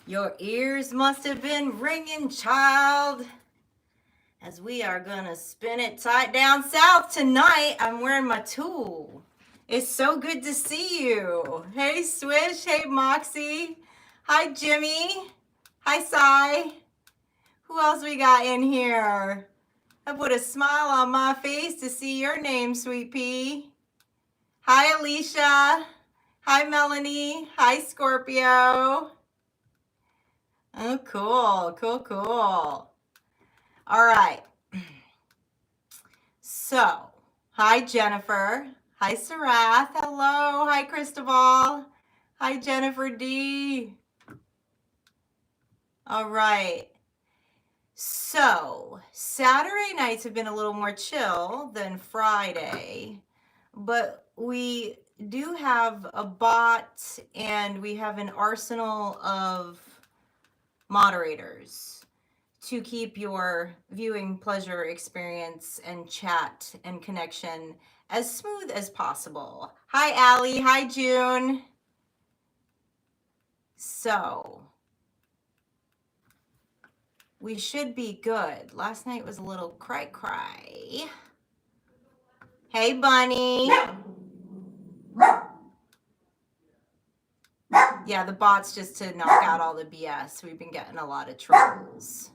Your ears must have been ringing, child, as we are gonna spin it tight down south tonight. I'm wearing my tool. It's so good to see you. Hey, Swish. Hey, Moxie. Hi, Jimmy. Hi, Sai. Who else we got in here? I put a smile on my face to see your name, Sweet Pea. Hi, Alicia. Hi, Melanie. Hi, Scorpio. Oh, cool, cool, cool. All right. So, hi, Jennifer. Hi, Sarath. Hello. Hi, Cristobal. Hi, Jennifer D. All right. So, Saturday nights have been a little more chill than Friday, but we do have a bot and we have an arsenal of moderators to keep your viewing pleasure experience and chat and connection as smooth as possible. Hi, Allie. Hi, June. So, we should be good. Last night was a little cry. Hey, Bunny. Yeah, the bot's just to knock out all the BS. We've been getting a lot of trolls.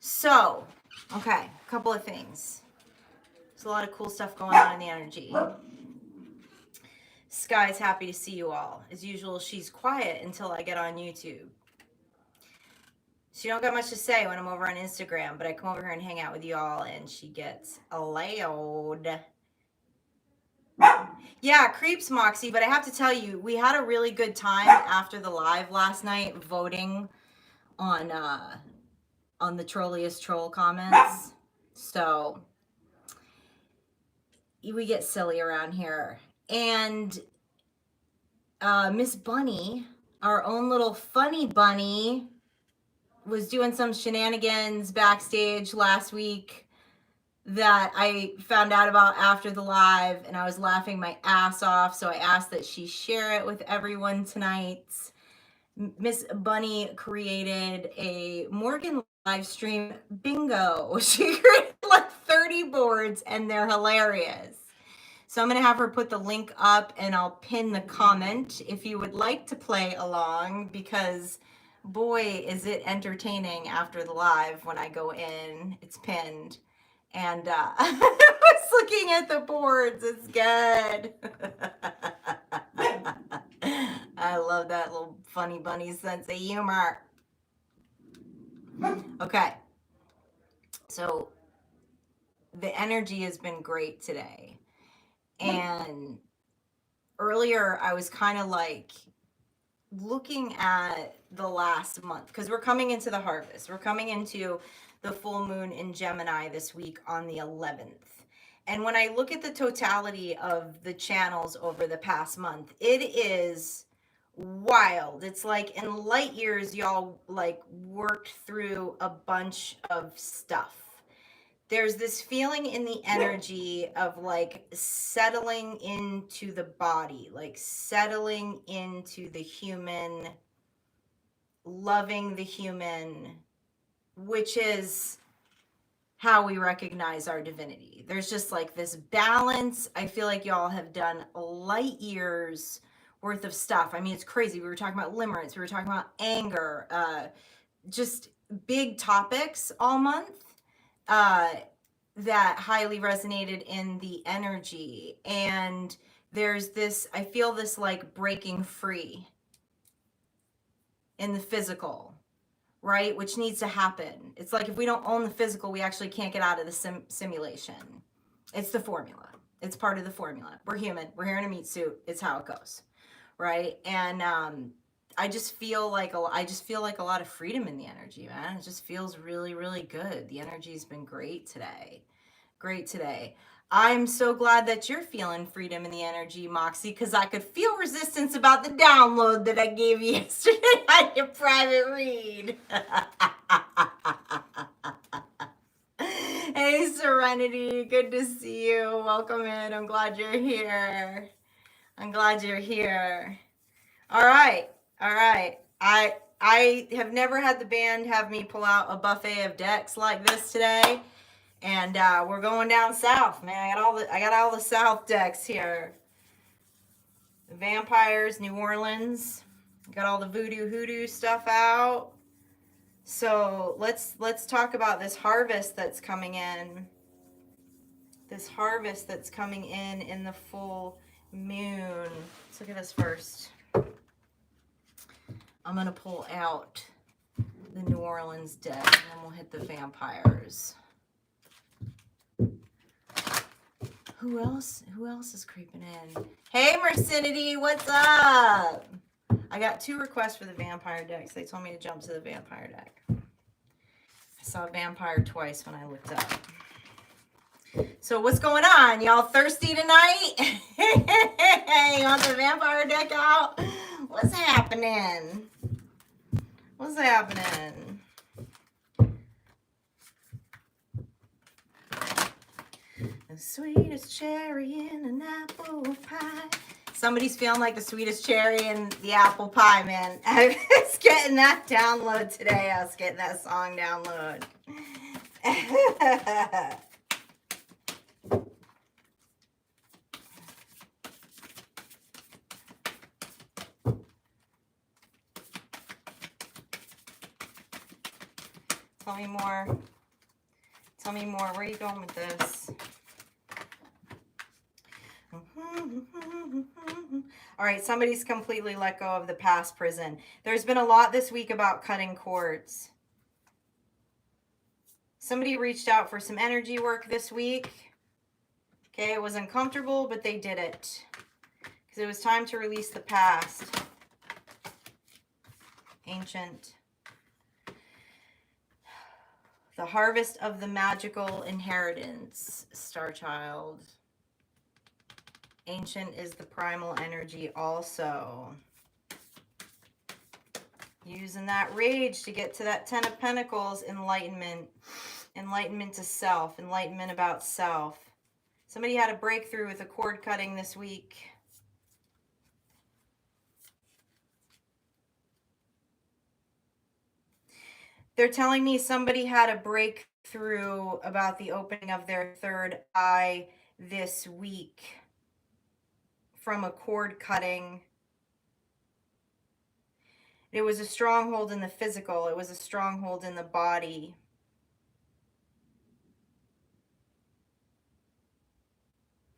So, okay, a couple of things. There's a lot of cool stuff going on in the energy. Sky's happy to see you all. As usual, she's quiet until I get on YouTube. She don't got much to say when I'm over on Instagram, but I come over here and hang out with you all, and she gets loud. Yeah, creeps, Moxie, but I have to tell you, we had a really good time after the live last night voting on the trolliest troll comments. So we get silly around here. And Miss Bunny, our own little funny bunny, was doing some shenanigans backstage last week that I found out about after the live, and I was laughing my ass off, so I asked that she share it with everyone tonight. Miss Bunny created a Morgan Livestream bingo. She created like 30 boards, and they're hilarious. So I'm going to have her put the link up, and I'll pin the comment if you would like to play along, because boy, is it entertaining after the live when I go in. It's pinned. And I was looking at the boards. It's good. I love that little funny bunny sense of humor. Okay. So the energy has been great today. And earlier I was kind of like looking at the last month, because we're coming into the harvest. We're coming into the full moon in Gemini this week on the 11th. And when I look at the totality of the channels over the past month, it is wild. It's like in light years, y'all like worked through a bunch of stuff. There's this feeling in the energy of like settling into the body, like settling into the human, loving the human, which is how we recognize our divinity. There's just like this balance. I feel like y'all have done light years worth of stuff. I mean, it's crazy. We were talking about limerence. We were talking about anger, just big topics all month that highly resonated in the energy. And there's this, I feel this like breaking free in the physical, right? Which needs to happen. It's like if we don't own the physical, we actually can't get out of the simulation. It's the formula. It's part of the formula. We're human. We're here in a meat suit. It's how it goes, right? And I just feel like a lot of freedom in the energy, man. It just feels really, really good. The energy's been great today. Great today. I'm so glad that you're feeling freedom in the energy, Moxie, because I could feel resistance about the download that I gave you yesterday on your private read. Hey, Serenity. Good to see you. Welcome in. I'm glad you're here. I'm glad you're here. All right. All right. I have never had the band have me pull out a buffet of decks like this today, and we're going down south, man. I got all the South decks here. The vampires, New Orleans. Got all the voodoo hoodoo stuff out. So let's talk about this harvest that's coming in. This harvest that's coming in the full moon. Let's look at this first. I'm gonna pull out the New Orleans deck, and then we'll hit the vampires. Who else is creeping in? Hey, Mercinity, what's up? I got 2 requests for the vampire decks. They told me to jump to the vampire deck. I saw vampire twice when I looked up. So what's going on? Y'all thirsty tonight? You want the vampire deck out? What's happening? What's happening? The sweetest cherry in an apple pie. Somebody's feeling like the sweetest cherry in the apple pie, man. I was getting that download today. I was getting that song download. Tell me more. Tell me more. Where are you going with this? All right, somebody's completely let go of the past prison. There's been a lot this week about cutting cords. Somebody reached out for some energy work this week. Okay, it was uncomfortable, but they did it. Because it was time to release the past. Ancient. The harvest of the magical inheritance, Star Child. Ancient is the primal energy also. Using that rage to get to that 10 of Pentacles, enlightenment. Enlightenment to self. Enlightenment about self. Somebody had a breakthrough with a cord cutting this week. They're telling me somebody had a breakthrough about the opening of their third eye this week from a cord cutting. It was a stronghold in the physical. It was a stronghold in the body.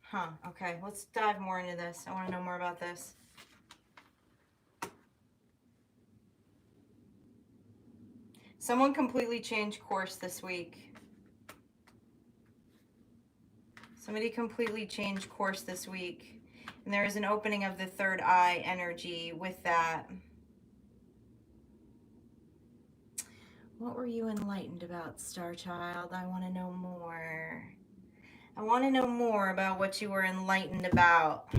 Huh, okay, let's dive more into this. I want to know more about this. Someone completely changed course this week. Somebody completely changed course this week. And there is an opening of the third eye energy with that. What were you enlightened about, Star Child? I want to know more. I want to know more about what you were enlightened about.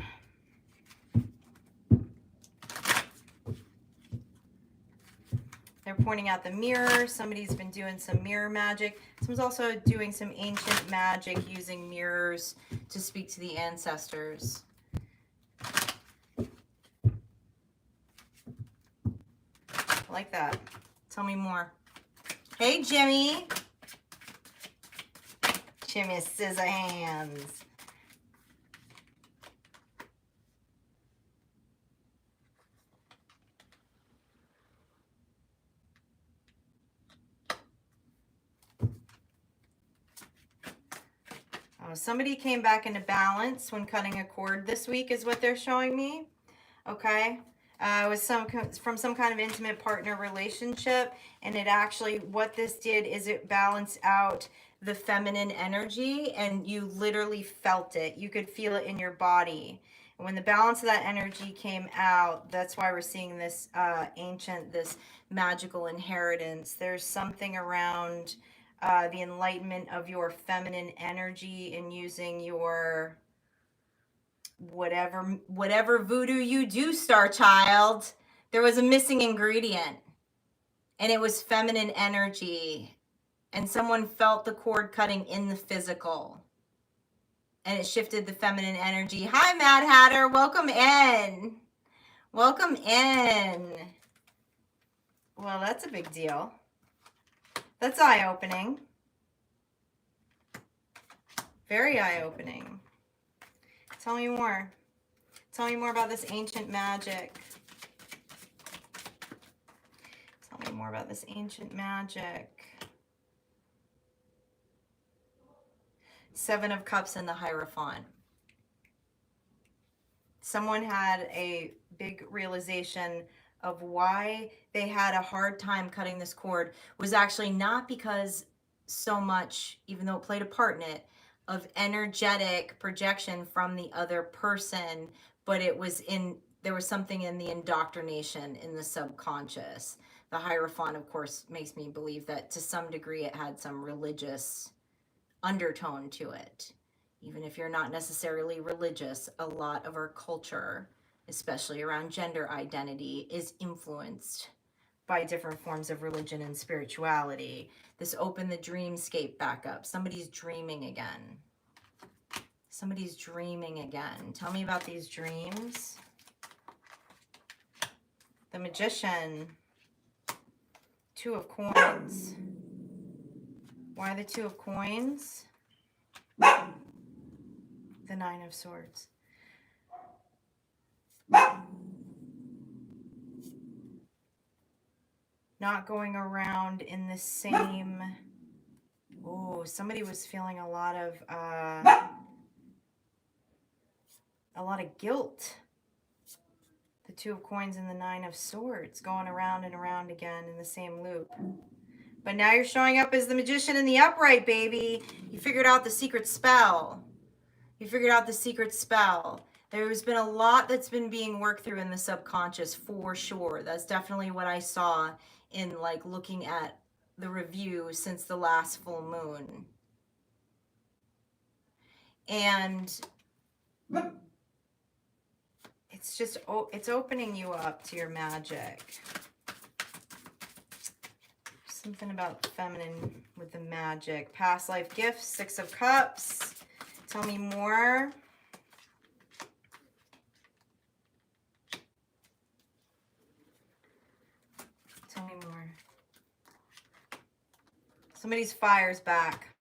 They're pointing out the mirror. Somebody's been doing some mirror magic. Someone's also doing some ancient magic using mirrors to speak to the ancestors. I like that. Tell me more. Hey, Jimmy. Jimmy Scissorhands. Oh, somebody came back into balance when cutting a cord this week is what they're showing me. Okay. It was from some kind of intimate partner relationship, and it actually, what this did is it balanced out the feminine energy, and you literally felt it. You could feel it in your body. And when the balance of that energy came out, that's why we're seeing this ancient, this magical inheritance. There's something around the enlightenment of your feminine energy and using your whatever voodoo you do, Star Child. There was a missing ingredient, and it was feminine energy, and someone felt the cord cutting in the physical, and it shifted the feminine energy. Hi, Mad Hatter. Welcome in. Welcome in. Well, that's a big deal. That's eye-opening. Very eye-opening. Tell me more. Tell me more about this ancient magic. Tell me more about this ancient magic. Seven of Cups and the Hierophant. Someone had a big realization of why they had a hard time cutting this cord was actually not because so much, even though it played a part in it, of energetic projection from the other person, but it was there was something in the indoctrination in the subconscious. The Hierophant, of course, makes me believe that to some degree it had some religious undertone to it. Even if you're not necessarily religious, a lot of our culture, especially around gender identity, is influenced by different forms of religion and spirituality. This opened the dreamscape back up. Somebody's dreaming again. Somebody's dreaming again. Tell me about these dreams. The Magician. Two of Coins. Why the Two of Coins? The Nine of Swords. Not going around in the same... Oh, somebody was feeling a lot of guilt. The Two of Coins and the Nine of Swords going around and around again in the same loop. But now you're showing up as the Magician in the upright, baby. You figured out the secret spell. You figured out the secret spell. There's been a lot that's been being worked through in the subconscious for sure. That's definitely what I saw in like looking at the review since the last full moon. And it's just, it's opening you up to your magic. Something about the feminine with the magic. Past life gifts, Six of Cups. Tell me more. Tell me more. Somebody's fire's back.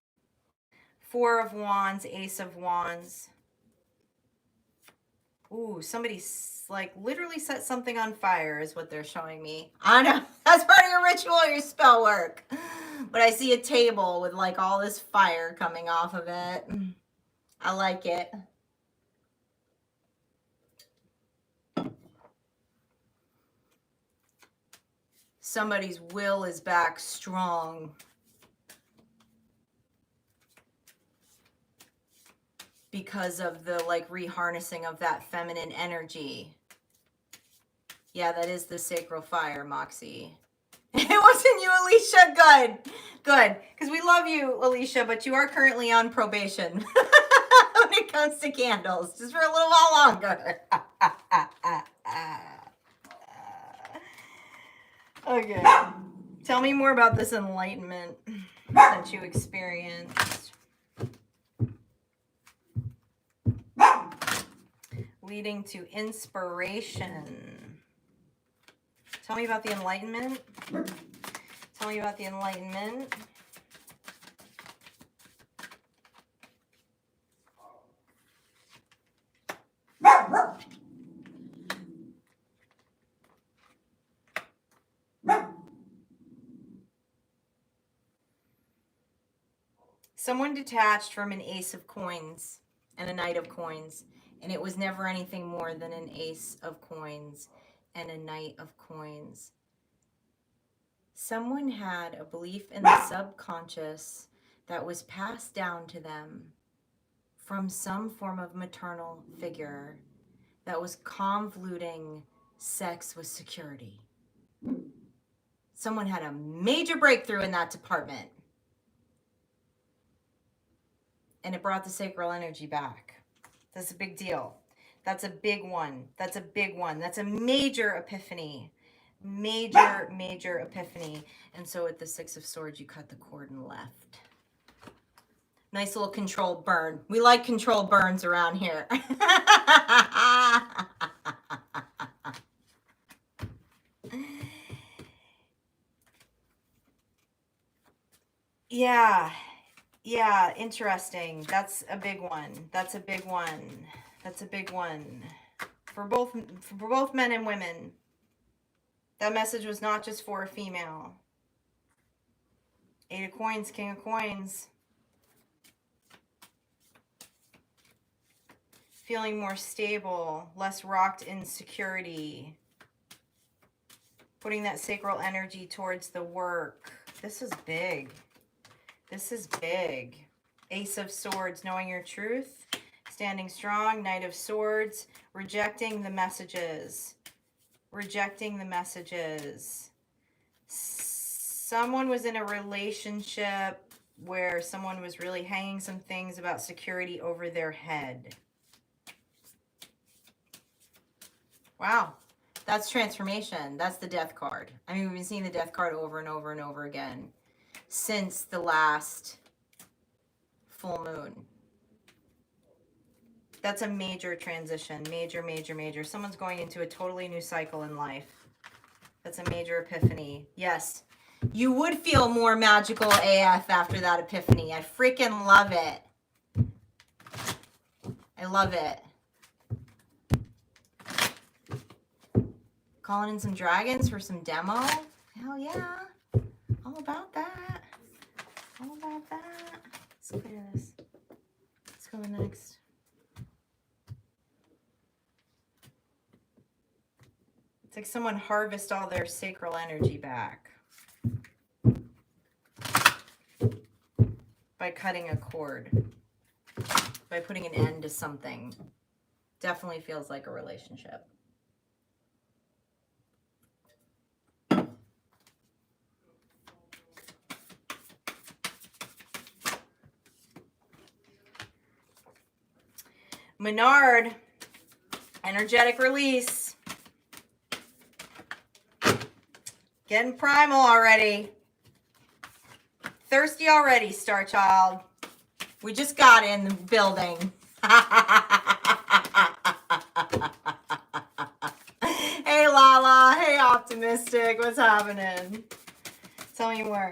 Four of Wands, Ace of Wands. Ooh, somebody's like literally set something on fire is what they're showing me. I know, that's part of your ritual or your spell work. But I see a table with like all this fire coming off of it. I like it. Somebody's will is back strong. Because of the like reharnessing of that feminine energy. Yeah, that is the sacral fire, Moxie. It wasn't you, Alicia. Good. Good. Because we love you, Alicia, but you are currently on probation when it comes to candles. Just for a little while longer. Okay. Tell me more about this enlightenment that you experienced. Leading to inspiration. Tell me about the enlightenment. Tell me about the enlightenment. Someone detached from an Ace of Coins and a Knight of Coins. And it was never anything more than an Ace of Coins and a Knight of Coins. Someone had a belief in the subconscious that was passed down to them from some form of maternal figure that was convoluting sex with security. Someone had a major breakthrough in that department. And it brought the sacral energy back. That's a big deal. That's a big one. That's a big one. That's a major epiphany. Major, major epiphany. And so with the Six of Swords, you cut the cord and left. Nice little controlled burn. We like controlled burns around here. Yeah. Yeah, interesting. That's a big one. That's a big one. That's a big one. For both men and women. That message was not just for a female. 8 of coins, King of coins. Feeling more stable, less rocked in security. Putting that sacral energy towards the work. This is big. This is big. Ace of Swords, knowing your truth. Standing strong, Knight of Swords. Rejecting the messages. Rejecting the messages. Someone was in a relationship where someone was really hanging some things about security over their head. Wow. That's transformation. That's the death card. I mean, we've been seeing the death card over and over and over again since the last full moon. That's a major transition. Major, major, major. Someone's going into a totally new cycle in life. That's a major epiphany. Yes. You would feel more magical AF after that epiphany. I freaking love it. I love it. Calling in some dragons for some demo. Hell yeah. All about that. All about that. Let's clear this. Let's go next. It's like someone harvest all their sacral energy back by cutting a cord, by putting an end to something. Definitely feels like a relationship. Menard, energetic release. Getting primal already. Thirsty already, Star Child. We just got in the building. Hey, Lala. Hey, Optimistic. What's happening? Tell me more.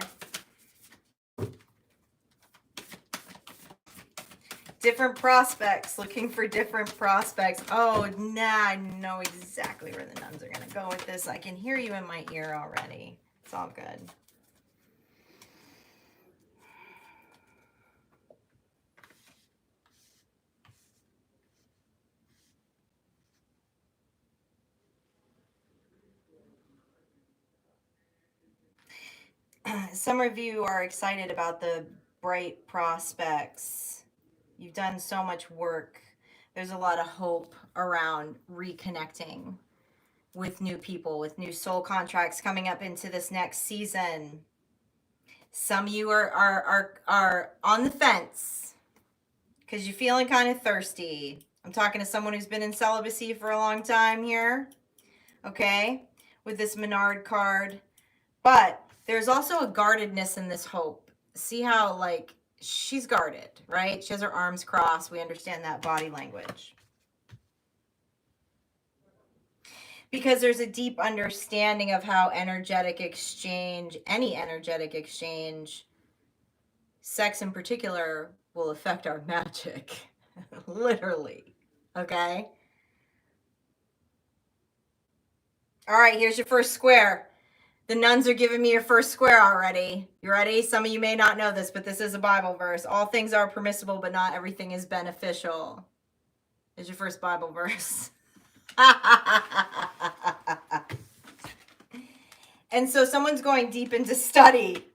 Different prospects, looking for different prospects. Oh, nah, I know exactly where the nuns are going to go with this. I can hear you in my ear already. It's all good. Some of you are excited about the bright prospects. You've done so much work. There's a lot of hope around reconnecting with new people, with new soul contracts coming up into this next season. Some of you are on the fence because you're feeling kind of thirsty. I'm talking to someone who's been in celibacy for a long time here, okay, with this Menard card. But there's also a guardedness in this hope. See how, like, she's guarded, right? She has her arms crossed. We understand that body language. Because there's a deep understanding of how energetic exchange, any energetic exchange, sex in particular, will affect our magic. Literally. Okay? All right, here's your first square. The nuns are giving me your first square already. You ready? Some of you may not know this, but this is a Bible verse. All things are permissible, but not everything is beneficial. Is your first Bible verse. And so someone's going deep into study.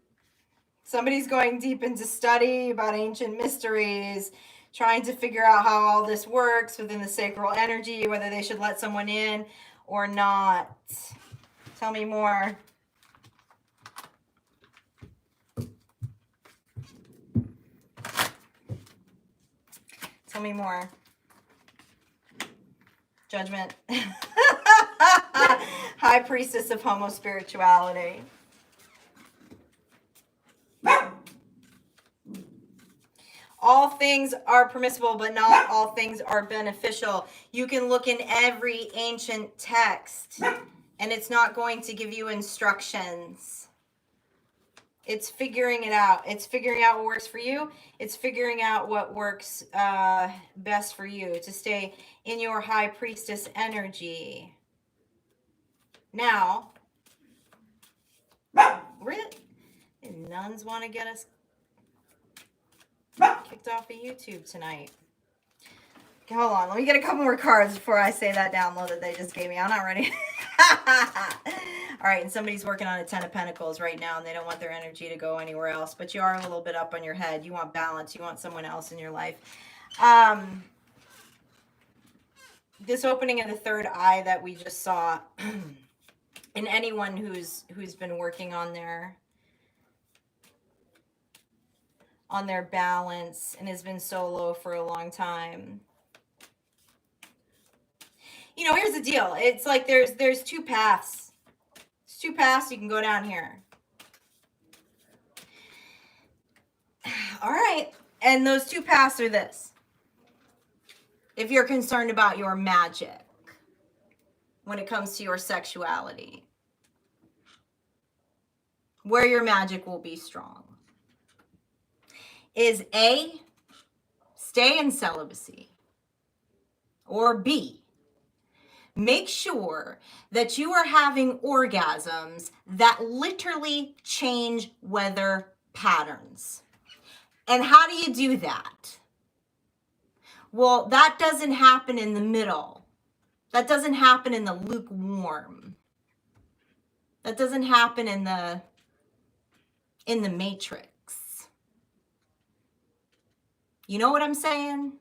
Somebody's going deep into study about ancient mysteries, trying to figure out how all this works within the sacral energy, whether they should let someone in or not. Tell me more. Tell me more. Judgment. High priestess of homo spirituality. All things are permissible, but not all things are beneficial. You can look in every ancient text, and it's not going to give you instructions. It's figuring it out. It's figuring out what works for you. It's figuring out what works best for you to stay in your high priestess energy. Now, really, nuns want to get us kicked off of YouTube tonight. Okay, hold on. Let me get a couple more cards before I say that download that they just gave me. I'm not ready. All right, and somebody's working on a 10 of Pentacles right now, and they don't want their energy to go anywhere else, but you are a little bit up on your head. You want balance. You want someone else in your life. This opening of the third eye that we just saw, and anyone who's been working on their balance and has been so low for a long time. You know, here's the deal. It's like there's two paths. There's two paths. You can go down here. All right. And those two paths are this. If you're concerned about your magic when it comes to your sexuality, where your magic will be strong is A, stay in celibacy, or B, make sure that you are having orgasms that literally change weather patterns. And how do you do that? Well, that doesn't happen in the middle. That doesn't happen in the lukewarm. That doesn't happen in the matrix. You know what I'm saying?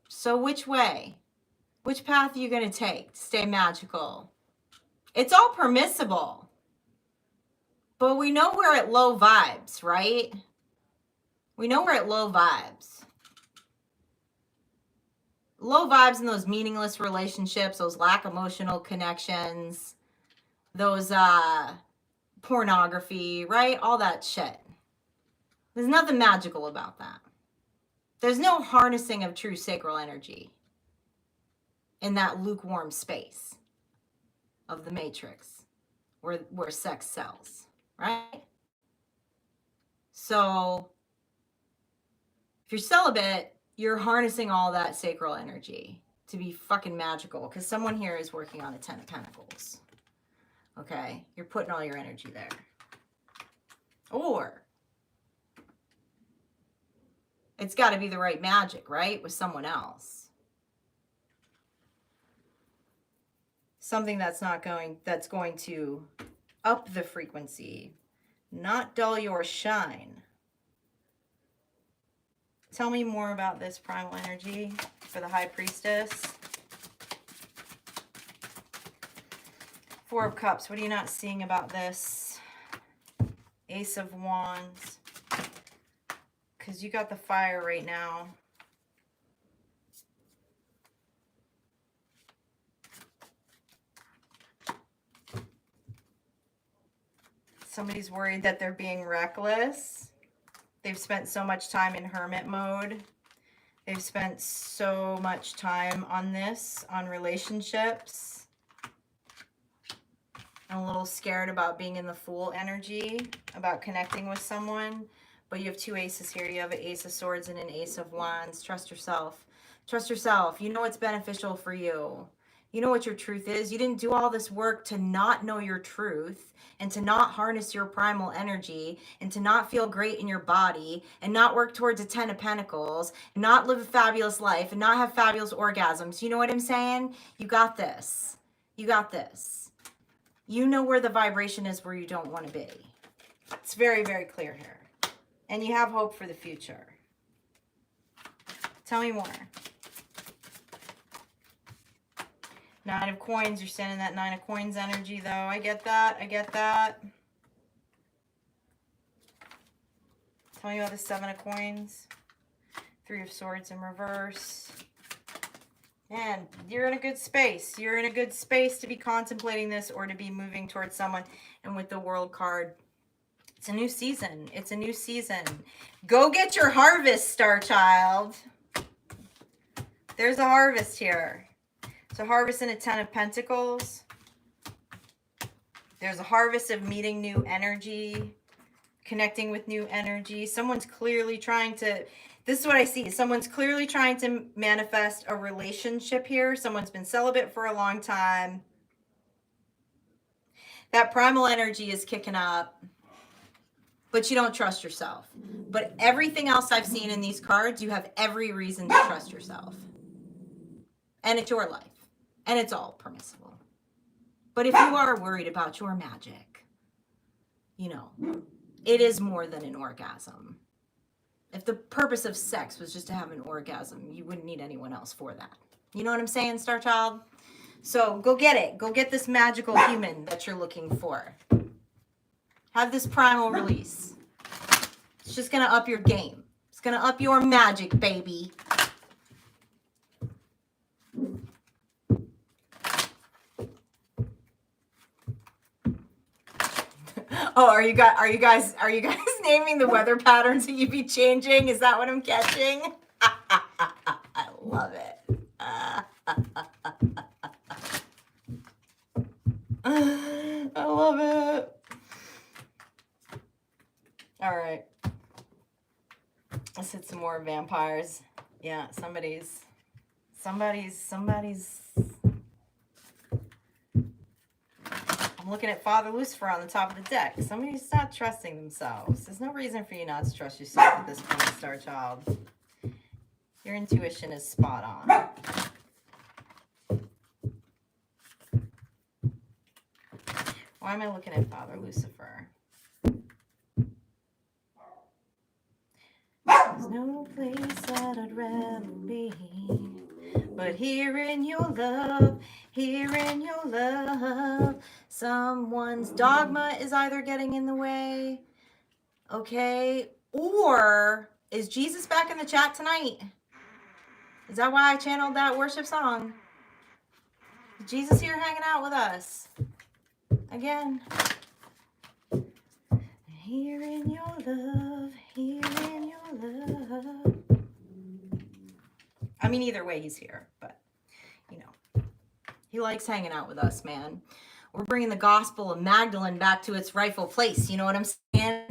So which way? Which path are you going to take to stay magical? It's all permissible. But we know we're at low vibes, right? We know we're at low vibes. Low vibes in those meaningless relationships, those lack emotional connections, those pornography, right? All that shit. There's nothing magical about that. There's no harnessing of true sacral energy in that lukewarm space of the matrix where sex sells, right? So if you're celibate, you're harnessing all that sacral energy to be fucking magical, because someone here is working on a 10 of Pentacles. Okay? You're putting all your energy there. Or it's got to be the right magic, right? With someone else. Something that's going to up the frequency, not dull your shine. Tell me more about this primal energy for the High Priestess. Four of Cups. What are you not seeing about this? Ace of Wands. Because you got the fire right now. Somebody's worried that they're being reckless. They've spent so much time in hermit mode. They've spent so much time on this, on relationships. I'm a little scared about being in the Fool energy, about connecting with someone. But you have two aces here. You have an Ace of Swords and an Ace of Wands. Trust yourself. Trust yourself. You know what's beneficial for you. You know what your truth is. You didn't do all this work to not know your truth and to not harness your primal energy and to not feel great in your body and not work towards a 10 of Pentacles and not live a fabulous life and not have fabulous orgasms. You know what I'm saying? You got this. You got this. You know where the vibration is where you don't want to be. It's very, very clear here. And you have hope for the future. Tell me more. Nine of Coins. You're standing that Nine of Coins energy, though. I get that. I get that. Tell me about the Seven of Coins. Three of Swords in reverse. And you're in a good space. You're in a good space to be contemplating this or to be moving towards someone. And with the World card, it's a new season. It's a new season. Go get your harvest, Star Child. There's a harvest here. So harvest in a 10 of Pentacles. There's a harvest of meeting new energy, connecting with new energy. Someone's clearly trying to, this is what I see. Someone's clearly trying to manifest a relationship here. Someone's been celibate for a long time. That primal energy is kicking up, but you don't trust yourself. But everything else I've seen in these cards, you have every reason to trust yourself. And it's your life. And it's all permissible. But if you are worried about your magic, you know, it is more than an orgasm. If the purpose of sex was just to have an orgasm, you wouldn't need anyone else for that. You know what I'm saying, Star Child? So go get it. Go get this magical human that you're looking for. Have this primal release. It's just going to up your game. It's going to up your magic, baby. Oh, are you guys naming the weather patterns that you be changing? Is that what I'm catching? I love it. I love it. All right. Let's hit some more vampires. Yeah, somebody's I'm looking at Father Lucifer on the top of the deck. Somebody's not trusting themselves. There's no reason for you not to trust yourself at this point, Star Child. Your intuition is spot on. Why am I looking at Father Lucifer? There's no place that I'd rather be but here in your love, here in your love. Someone's dogma is either getting in the way, okay, or is Jesus back in the chat tonight? Is that why I channeled that worship song? Is Jesus here hanging out with us again? Here in your love, here in your love. I mean, either way, he's here, but, you know, he likes hanging out with us, man. We're bringing the gospel of Magdalene back to its rightful place. You know what I'm saying?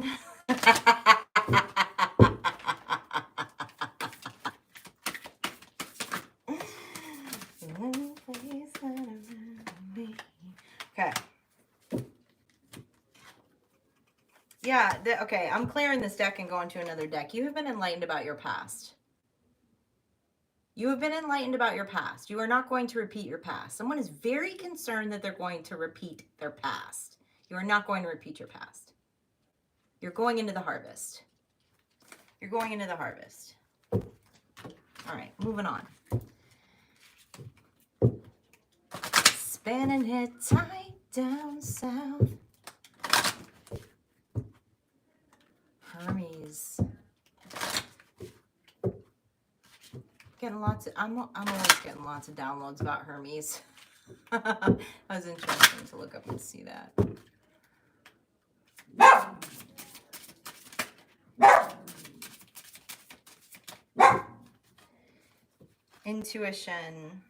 Okay. Yeah, okay, I'm clearing this deck and going to another deck. You have been enlightened about your past. You have been enlightened about your past. You are not going to repeat your past. Someone is very concerned that they're going to repeat their past. You are not going to repeat your past. You're going into the harvest. You're going into the harvest. All right, moving on. Spanning it tight down south. Hermes. Getting lots of, I'm always getting lots of downloads about Hermes. That was interesting to look up and see that. Intuition.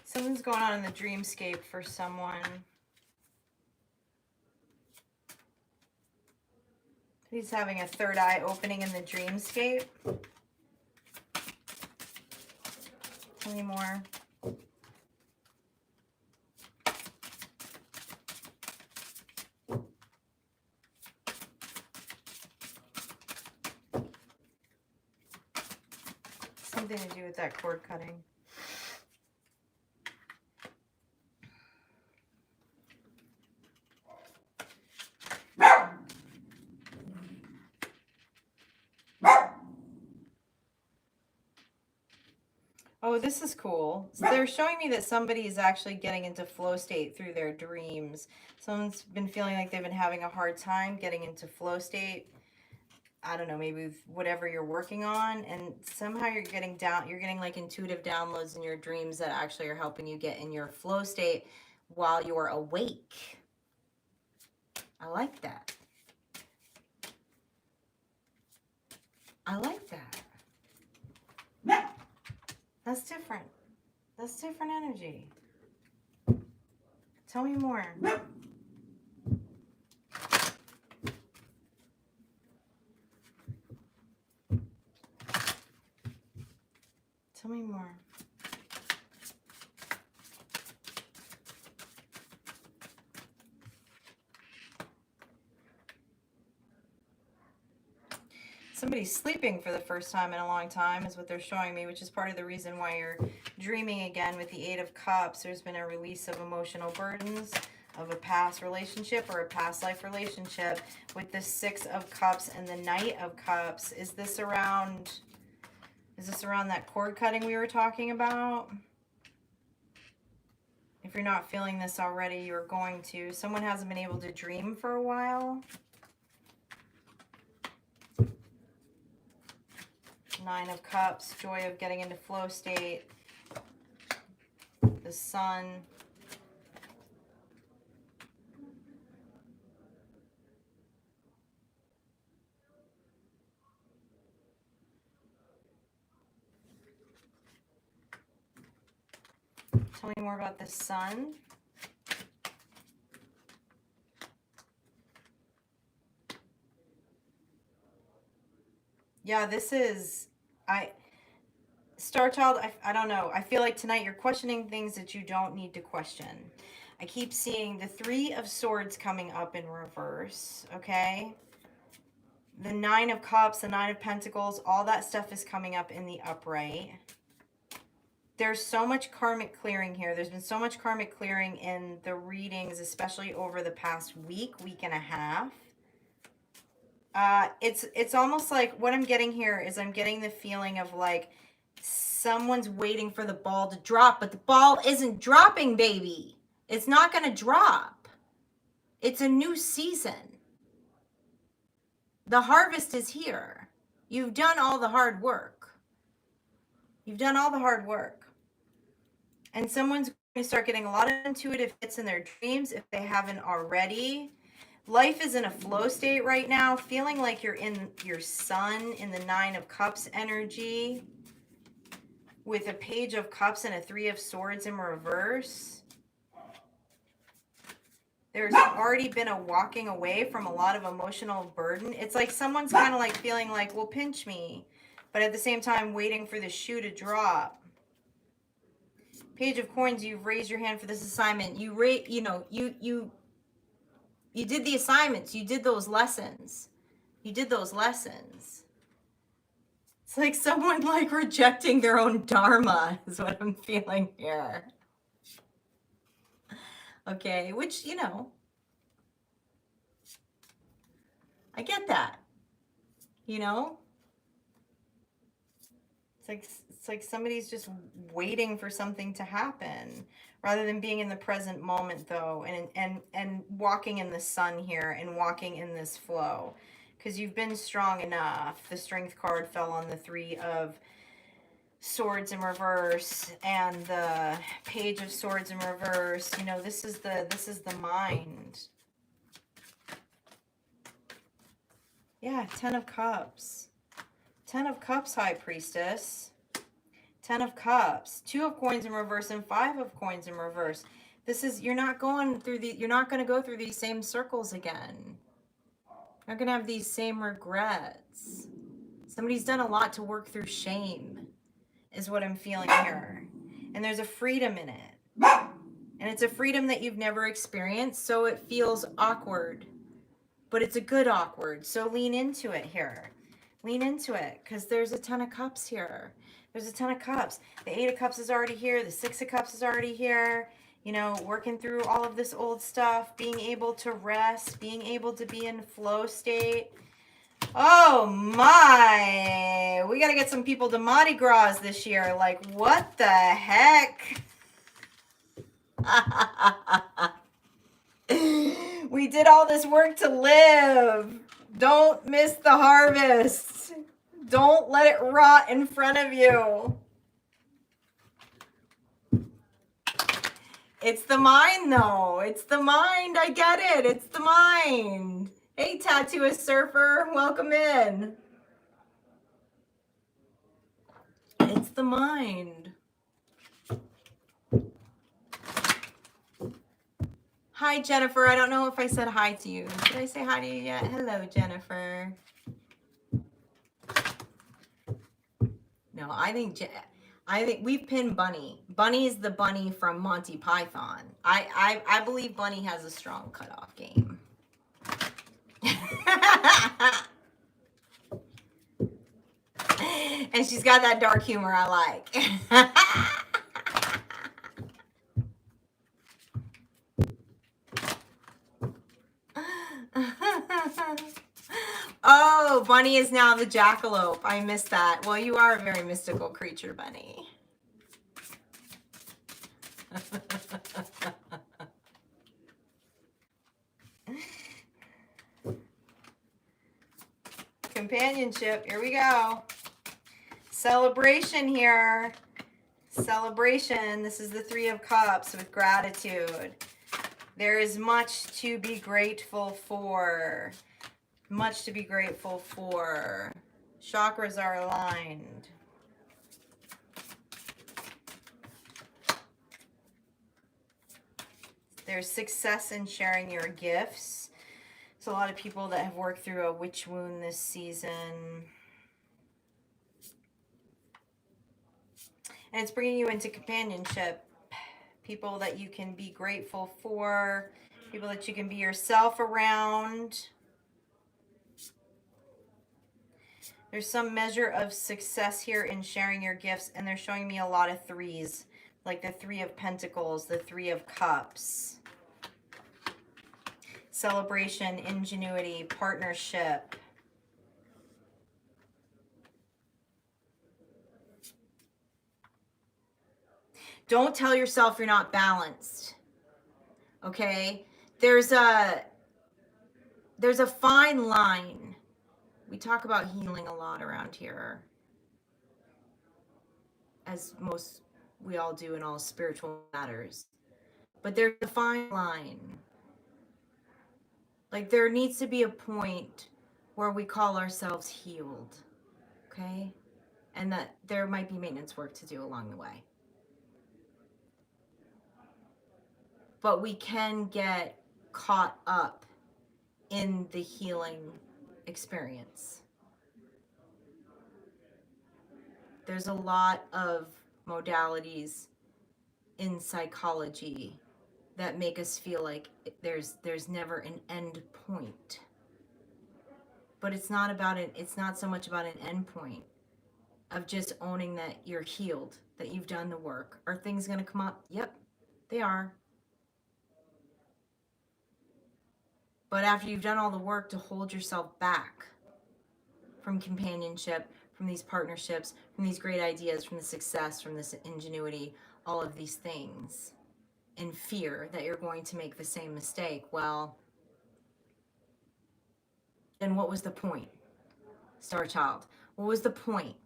Something's going on in the dreamscape for someone. He's having a third eye opening in the dreamscape. Tell me more. Something to do with that cord cutting. Oh, this is cool. So they're showing me that somebody is actually getting into flow state through their dreams. Someone's been feeling like they've been having a hard time getting into flow state. I don't know, maybe with whatever you're working on, and somehow you're getting like intuitive downloads in your dreams that actually are helping you get in your flow state while you're awake. I like that. I like that. That's different. That's different energy. Tell me more. Tell me more. Somebody's sleeping for the first time in a long time is what they're showing me, which is part of the reason why you're dreaming again with the Eight of Cups. There's been a release of emotional burdens of a past relationship or a past life relationship with the Six of Cups and the Knight of Cups. Is this around that cord cutting we were talking about? If you're not feeling this already, you're going to. Someone hasn't been able to dream for a while. Nine of Cups, joy of getting into flow state. The Sun. Tell me more about the Sun. Yeah, this is, Star Child, I don't know. I feel like tonight you're questioning things that you don't need to question. I keep seeing the Three of Swords coming up in reverse, okay? The Nine of Cups, the Nine of Pentacles, all that stuff is coming up in the upright. There's so much karmic clearing here. There's been so much karmic clearing in the readings, especially over the past week and a half. It's almost like what I'm getting here is I'm getting the feeling of like someone's waiting for the ball to drop, but the ball isn't dropping, baby. It's not going to drop. It's a new season. The harvest is here. You've done all the hard work. You've done all the hard work. And someone's going to start getting a lot of intuitive hits in their dreams if they haven't already. Life is in a flow state right now, feeling like you're in your sun in the Nine of Cups energy with a Page of Cups and a Three of Swords in reverse. There's already been a walking away from a lot of emotional burden. It's like someone's kind of like feeling like, well, pinch me, but at the same time waiting for the shoe to drop. Page of Coins, you've raised your hand for this assignment. You did the assignments. You did those lessons. You did those lessons. It's like someone like rejecting their own dharma is what I'm feeling here. Okay, which, I get that. It's like somebody's just waiting for something to happen rather than being in the present moment, though, and walking in the sun here and walking in this flow, because you've been strong enough. The Strength card fell on the Three of Swords in reverse and the Page of Swords in reverse. This is the mind. Yeah, Ten of Cups. Ten of Cups, High Priestess. Ten of Cups, Two of Coins in reverse, and Five of Coins in reverse. You're not going to go through these same circles again. You're not going to have these same regrets. Somebody's done a lot to work through shame, is what I'm feeling here. And there's a freedom in it. And it's a freedom that you've never experienced, so it feels awkward. But it's a good awkward, so lean into it here. Lean into it, because there's a Ten of Cups here. There's a Ten of Cups. The Eight of Cups is already here. The Six of Cups is already here. Working through all of this old stuff, being able to rest, being able to be in flow state. Oh my, we got to get some people to Mardi Gras this year. Like, what the heck? We did all this work to live. Don't miss the harvest. Don't let it rot in front of you. It's the mind, though. It's the mind. I get it. It's the mind. Hey, Tattooist Surfer, welcome in. It's the mind. Hi, Jennifer. I don't know if I said hi to you. Did I say hi to you yet? Hello, Jennifer. No, I think we've pinned Bunny. Bunny's the bunny from Monty Python. I believe Bunny has a strong cutoff game. And she's got that dark humor I like. Oh, Bunny is now the jackalope. I missed that. Well, you are a very mystical creature, Bunny. Companionship. Here we go. Celebration here. Celebration. This is the Three of Cups with gratitude. There is much to be grateful for. Much to be grateful for. Chakras are aligned. There's success in sharing your gifts. There's a lot of people that have worked through a witch wound this season. And it's bringing you into companionship. People that you can be grateful for. People that you can be yourself around. There's some measure of success here in sharing your gifts. And they're showing me a lot of threes. Like the Three of Pentacles, the Three of Cups. Celebration, ingenuity, partnership. Don't tell yourself you're not balanced. Okay? There's a fine line. We talk about healing a lot around here. As we all do in all spiritual matters. But there's a fine line. Like there needs to be a point where we call ourselves healed. Okay? And that there might be maintenance work to do along the way. But we can get caught up in the healing experience. There's a lot of modalities in psychology that make us feel like there's never an end point. But it's not so much about an end point of just owning that you're healed, that you've done the work. Are things going to come up? Yep, they are. But after you've done all the work to hold yourself back from companionship, from these partnerships, from these great ideas, from the success, from this ingenuity, all of these things, in fear that you're going to make the same mistake, well, then what was the point, Star Child? What was the point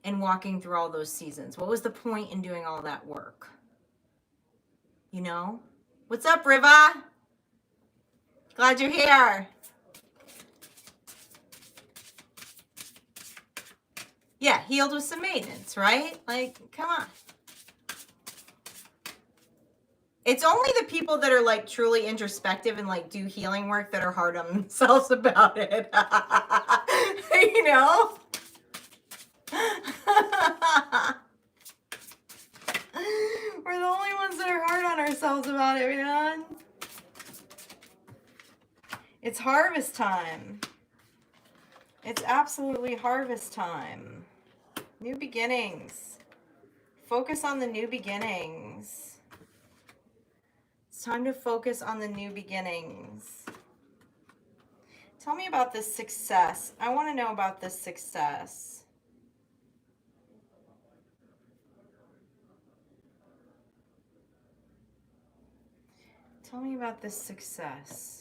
in walking through all those seasons? What was the point in doing all that work? You know? What's up, Riva? Glad you're here. Yeah, healed with some maintenance, right? Like, come on. It's only the people that are like truly introspective and like do healing work that are hard on themselves about it. You know? We're the only ones that are hard on ourselves about it, man. It's harvest time. It's absolutely harvest time. New beginnings. Focus on the new beginnings. It's time to focus on the new beginnings. Tell me about this success. I want to know about this success. Tell me about this success.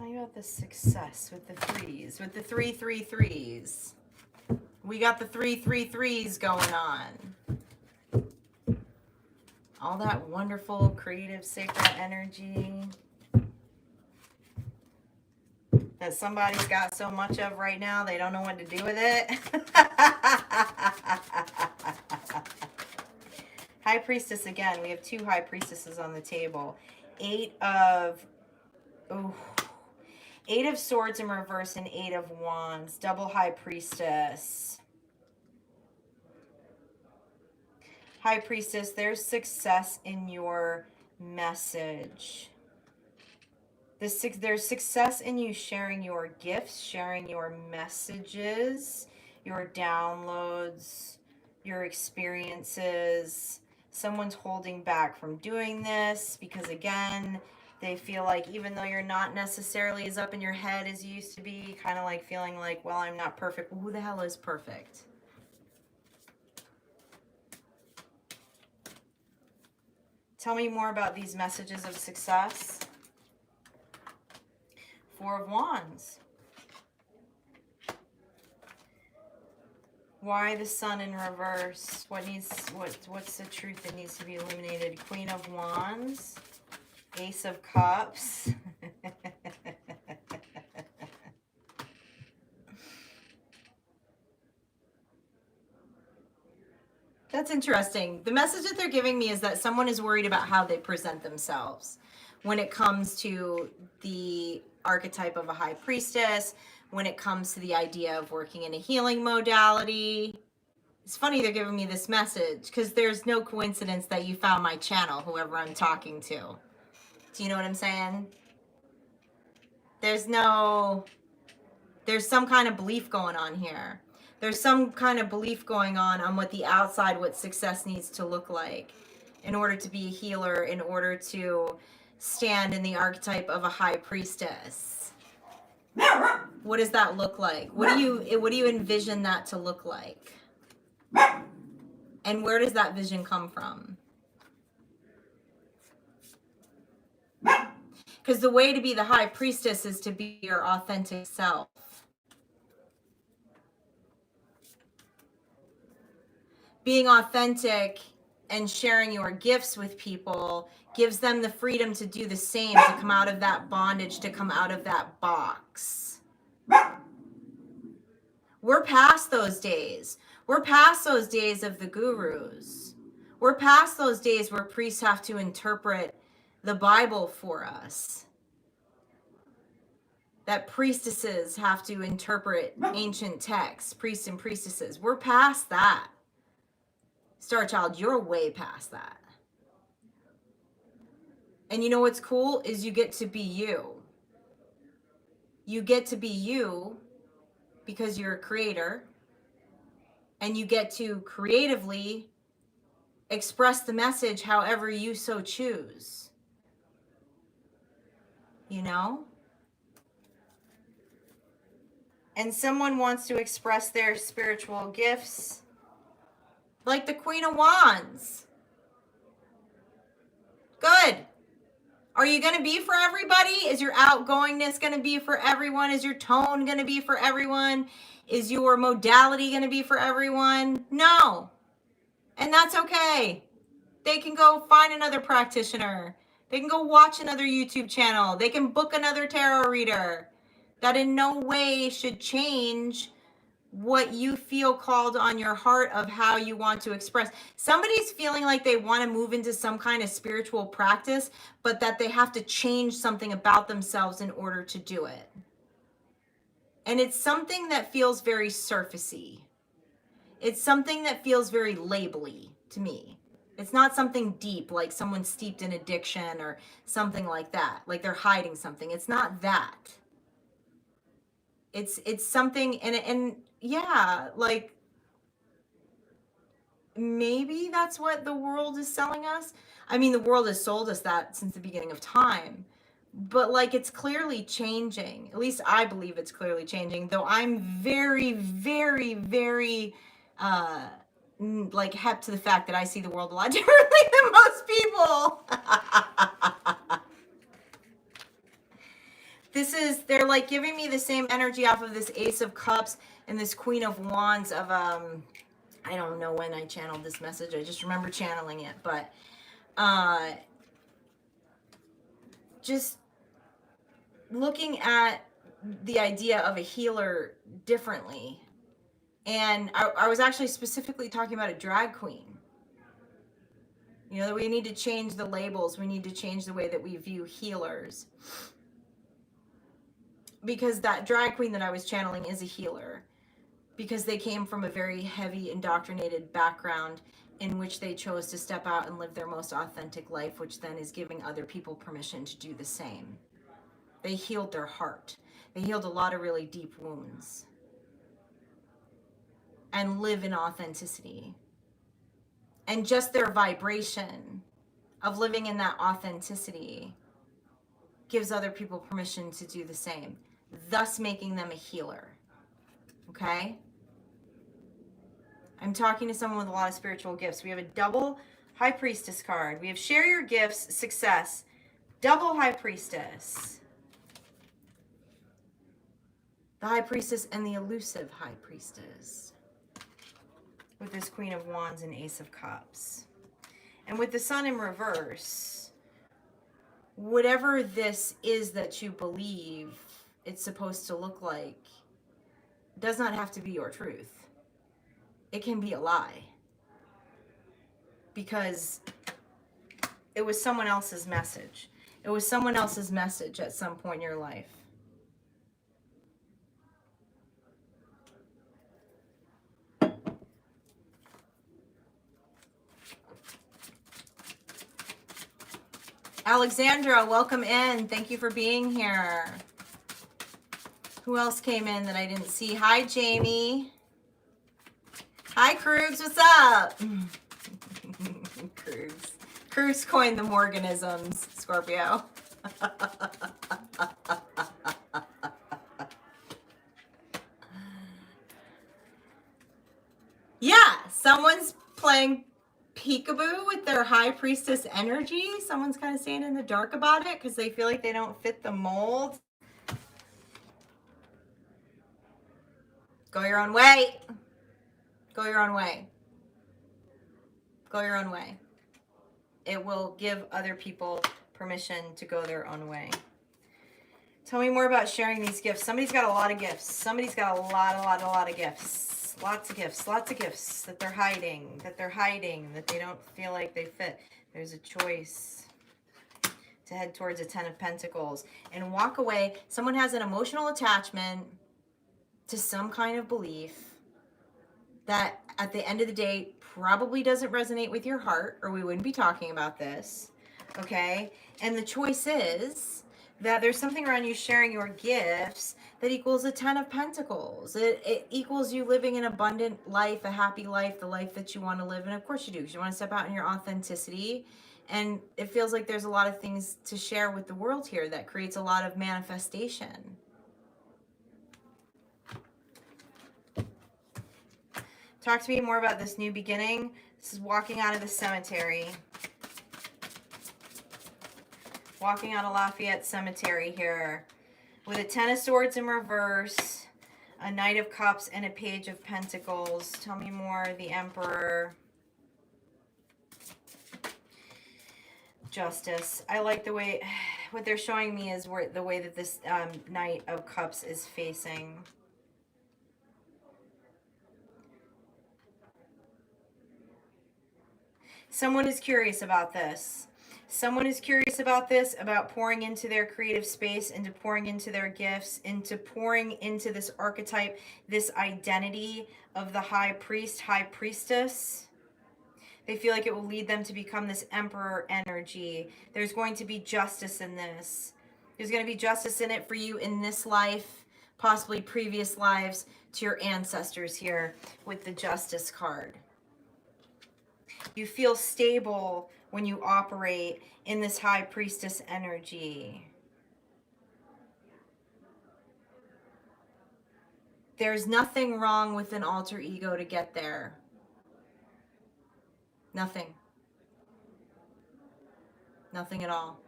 Tell me about the success with the threes, with the 3-3-3s. We got the 3-3-3s going on. All that wonderful, creative, sacred energy that somebody's got so much of right now, they don't know what to do with it. High Priestess again. We have two High Priestesses on the table. Eight of Swords in reverse and Eight of Wands. Double High Priestess. High Priestess, there's success in your message. There's success in you sharing your gifts, sharing your messages, your downloads, your experiences. Someone's holding back from doing this because, again, they feel like even though you're not necessarily as up in your head as you used to be, kind of like feeling like, well, I'm not perfect. Well, who the hell is perfect? Tell me more about these messages of success. Four of Wands. Why the Sun in reverse? What's the truth that needs to be illuminated? Queen of Wands. Ace of Cups. That's interesting. The message that they're giving me is that someone is worried about how they present themselves when it comes to the archetype of a High Priestess, when it comes to the idea of working in a healing modality. It's funny they're giving me this message because there's no coincidence that you found my channel, whoever I'm talking to. Do you know what I'm saying? There's some kind of belief going on here. There's some kind of belief going on what the outside, what success needs to look like in order to be a healer, in order to stand in the archetype of a High Priestess. What does that look like? What do you envision that to look like? And where does that vision come from? Because the way to be the High Priestess is to be your authentic self. Being authentic and sharing your gifts with people gives them the freedom to do the same, to come out of that bondage, to come out of that box. We're past those days. We're past those days of the gurus. We're past those days where priests have to interpret the Bible for us. That priestesses have to interpret ancient texts, priests and priestesses. We're past that. Star Child, you're way past that. And you know what's cool is you get to be you. You get to be you because you're a creator. And you get to creatively express the message however you so choose. You know? And someone wants to express their spiritual gifts, like the Queen of Wands. Good. Are you going to be for everybody? Is your outgoingness going to be for everyone? Is your tone going to be for everyone? Is your modality going to be for everyone? No. And that's okay. They can go find another practitioner. They can go watch another YouTube channel. They can book another tarot reader. That in no way should change what you feel called on your heart of how you want to express. Somebody's feeling like they want to move into some kind of spiritual practice, but that they have to change something about themselves in order to do it. And it's something that feels very surfacey. It's something that feels very labely to me. It's not something deep, like someone steeped in addiction or something like that, like they're hiding something. It's not that. It's something, and yeah, like maybe that's what the world is selling us. I mean, the world has sold us that since the beginning of time, but like it's clearly changing. At least I believe it's clearly changing, though I'm very, very, very like hep to the fact that I see the world a lot differently than most people. they're like giving me the same energy off of this Ace of Cups and this Queen of Wands of, I don't know when I channeled this message. I just remember channeling it, but just looking at the idea of a healer differently. And I was actually specifically talking about a drag queen. You know, we need to change the labels. We need to change the way that we view healers. Because that drag queen that I was channeling is a healer. Because they came from a very heavy indoctrinated background in which they chose to step out and live their most authentic life, which then is giving other people permission to do the same. They healed their heart. They healed a lot of really deep wounds. And live in authenticity. And just their vibration of living in that authenticity gives other people permission to do the same, thus making them a healer. Okay? I'm talking to someone with a lot of spiritual gifts. We have a double High Priestess card. We have share your gifts, success, double High Priestess. The High Priestess and the elusive High Priestess. With this Queen of Wands and Ace of Cups. And with the Sun in reverse, whatever this is that you believe it's supposed to look like does not have to be your truth. It can be a lie. Because it was someone else's message. It was someone else's message at some point in your life. Alexandra, welcome in. Thank you for being here. Who else came in that I didn't see? Hi, Jamie. Hi, Krugs. What's up? Krugs. Krugs coined the Morganisms, Scorpio. Yeah, someone's playing peekaboo with their High Priestess energy. Someone's kind of staying in the dark about it because they feel like they don't fit the mold. Go your own way. Go your own way. Go your own way. It will give other people permission to go their own way. Tell me more about sharing these gifts. Somebody's got a lot of gifts. Somebody's got a lot of gifts. Lots of gifts that they're hiding, that they don't feel like they fit. There's a choice to head towards a 10 of Pentacles and walk away. Someone has an emotional attachment to some kind of belief that at the end of the day probably doesn't resonate with your heart, or we wouldn't be talking about this, okay? And the choice is that there's something around you sharing your gifts that equals a 10 of Pentacles. It equals you living an abundant life, a happy life, the life that you want to live. And of course you do, because you want to step out in your authenticity. And it feels like there's a lot of things to share with the world here that creates a lot of manifestation. Talk to me more about this new beginning. This is walking out of the cemetery. Walking out of Lafayette Cemetery here. With a 10 of Swords in reverse, a Knight of Cups, and a Page of Pentacles. Tell me more. The Emperor. Justice. I like the way, what they're showing me is the way that this Knight of Cups is facing. Someone is curious about this. Someone is curious about this, about pouring into their creative space, into pouring into their gifts, into pouring into this archetype, this identity of the High Priest, High Priestess. They feel like it will lead them to become this Emperor energy. There's going to be justice in this. There's going to be justice in it for you in this life, possibly previous lives, to your ancestors here with the Justice card. You feel stable when you operate in this High Priestess energy. There's nothing wrong with an alter ego to get there. Nothing. Nothing at all.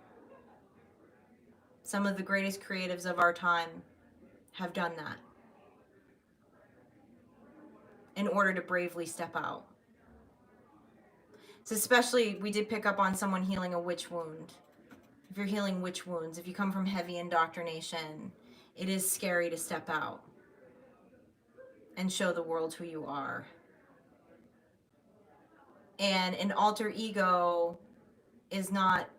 Some of the greatest creatives of our time have done that in order to bravely step out. So especially, we did pick up on someone healing a witch wound. If you're healing witch wounds, if you come from heavy indoctrination, it is scary to step out and show the world who you are. And an alter ego is not,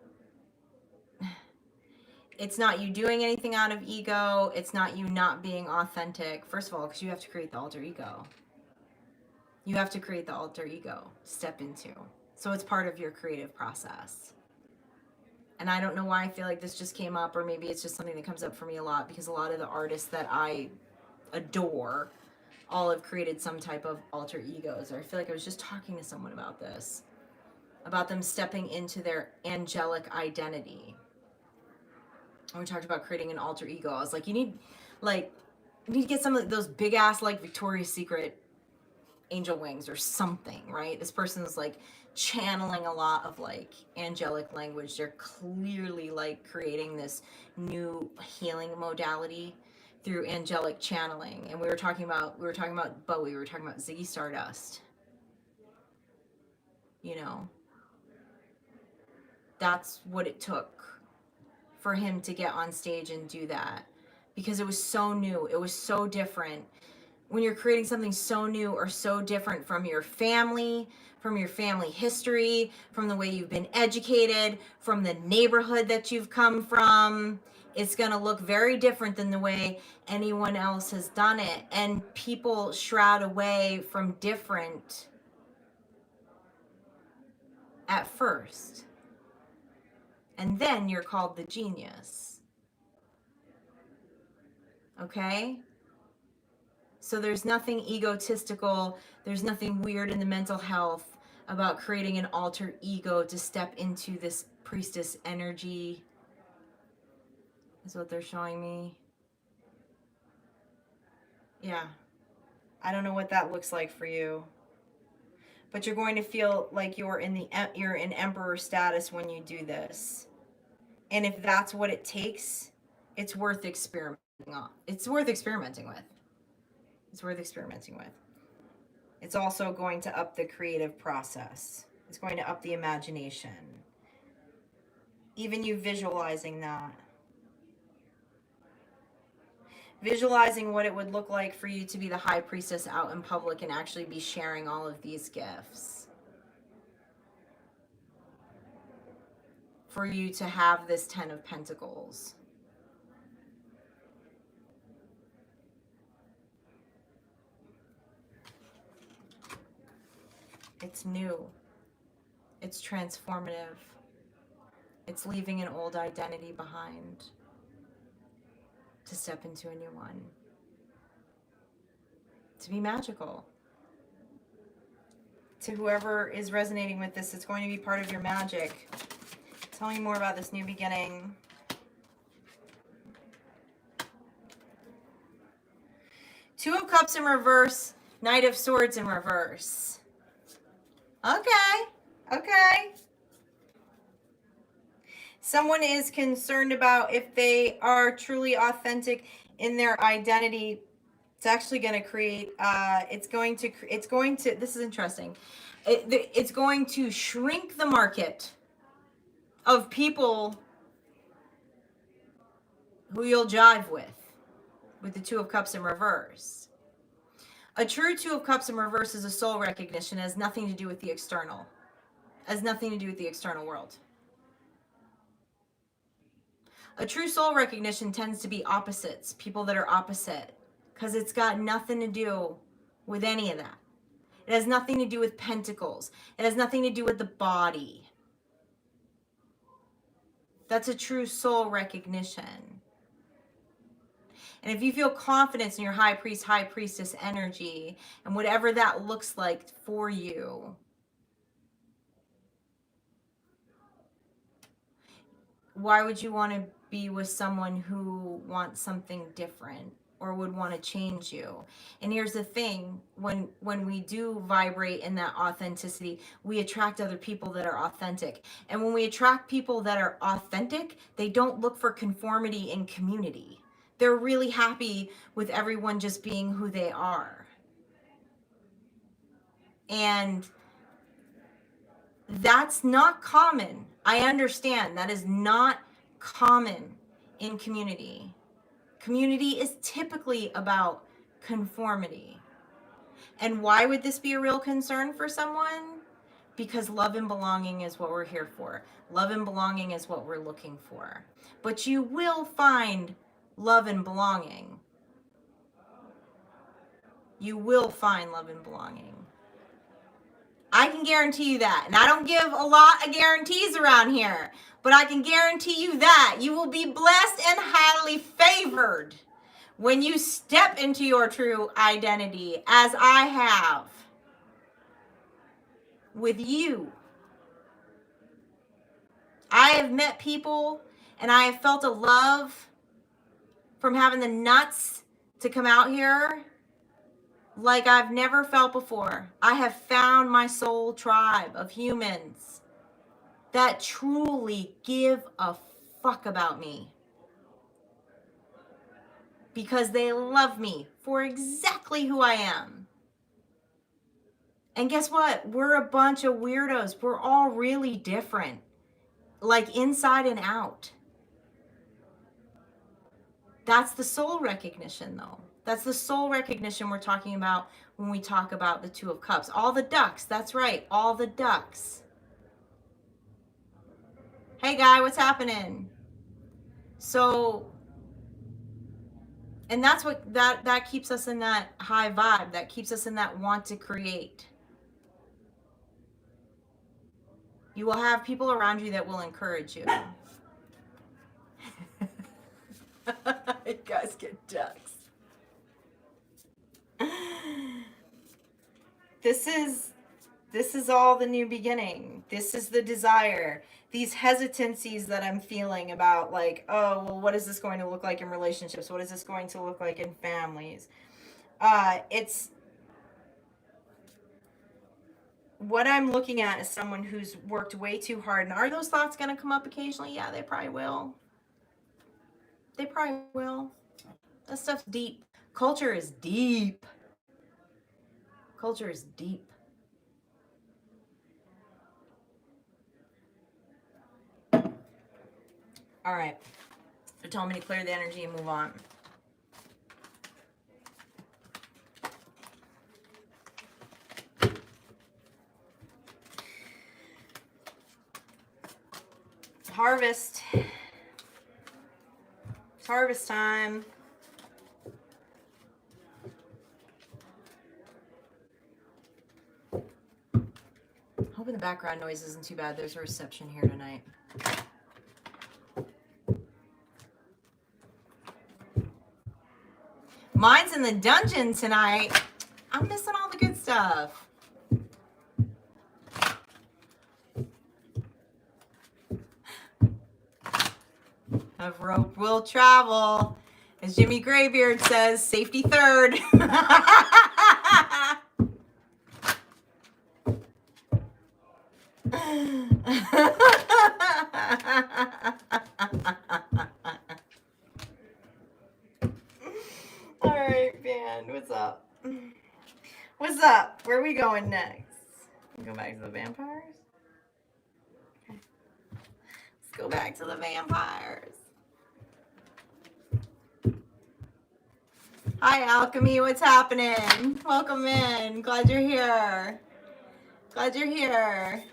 it's not you doing anything out of ego. It's not you not being authentic. First of all, because you have to create the alter ego. You have to create the alter ego to step into. So it's part of your creative process. And I don't know why I feel like this just came up, or maybe it's just something that comes up for me a lot, because a lot of the artists that I adore all have created some type of alter egos. Or I feel like I was just talking to someone about this, about them stepping into their angelic identity. When we talked about creating an alter ego, I was like, you need to get some of those big ass like Victoria's Secret angel wings or something, right? This person is like channeling a lot of like angelic language. They're clearly like creating this new healing modality through angelic channeling. And we were talking about Bowie, we were talking about Ziggy Stardust. You know, that's what it took for him to get on stage and do that, because it was so new, it was so different. When you're creating something so new or so different from your family history, from the way you've been educated, from the neighborhood that you've come from, it's going to look very different than the way anyone else has done it. And people shroud away from different at first. And then you're called the genius. Okay? So there's nothing egotistical, there's nothing weird in the mental health about creating an alter ego to step into this priestess energy, is what they're showing me. Yeah. I don't know what that looks like for you, but you're going to feel like you're in emperor status when you do this. And if that's what it takes, it's worth experimenting on. It's worth experimenting with. It's worth experimenting with. It's also going to up the creative process. It's going to up the imagination. Even you visualizing that. Visualizing what it would look like for you to be the high priestess out in public and actually be sharing all of these gifts. For you to have this 10 of Pentacles. It's new. It's transformative. It's leaving an old identity behind to step into a new one. To be magical. To whoever is resonating with this, it's going to be part of your magic. Tell me more about this new beginning. Two of Cups in reverse, Knight of Swords in reverse. Okay. Someone is concerned about if they are truly authentic in their identity. It's actually going to create, it's going to, this is interesting. It's going to shrink the market of people who you'll jive with the Two of Cups in reverse. A true Two of Cups in reverse is a soul recognition. It has nothing to do with the external. It has nothing to do with the external world. A true soul recognition tends to be opposites, people that are opposite, because it's got nothing to do with any of that. It has nothing to do with pentacles. It has nothing to do with the body. That's a true soul recognition. And if you feel confidence in your high priest, high priestess energy, and whatever that looks like for you, why would you want to be with someone who wants something different? or would want to change you. And here's the thing, when we do vibrate in that authenticity, we attract other people that are authentic. And when we attract people that are authentic, they don't look for conformity in community. They're really happy with everyone just being who they are. And that's not common. I understand that is not common in community. Community is typically about conformity. And why would this be a real concern for someone? Because love and belonging is what we're here for. Love and belonging is what we're looking for. But you will find love and belonging. You will find love and belonging. I can guarantee you that. And I don't give a lot of guarantees around here, but I can guarantee you that you will be blessed and highly favored when you step into your true identity, as I have with you. I have met people and I have felt a love from having the nuts to come out here like I've never felt before. I have found my soul tribe of humans that truly give a fuck about me, because they love me for exactly who I am. And guess what? We're a bunch of weirdos. We're all really different, like inside and out. That's the soul recognition, though. That's the soul recognition we're talking about when we talk about the Two of Cups. All the ducks, that's right, all the ducks. Hey, guy, what's happening? So, and that's what, that keeps us in that high vibe. That keeps us in that want to create. You will have people around you that will encourage you. You guys get ducks. This is all the new beginning. This is the desire. These hesitancies that I'm feeling about, like, oh, well, what is this going to look like in relationships? What is this going to look like in families? It's what I'm looking at is someone who's worked way too hard. And are those thoughts going to come up occasionally? Yeah, they probably will. They probably will. That stuff's deep. Culture is deep. Culture is deep. All right. They're telling me to clear the energy and move on. Harvest. It's harvest time. Hoping the background noise isn't too bad. There's a reception here tonight. Mine's in the dungeon tonight. I'm missing all the good stuff. Of rope will travel. As Jimmy Graybeard says, safety third. All right, man. What's up? What's up? Where are we going next? Go back to the vampires? Okay. Let's go back to the vampires. Hi, Alchemy. What's happening? Welcome in. Glad you're here. Glad you're here.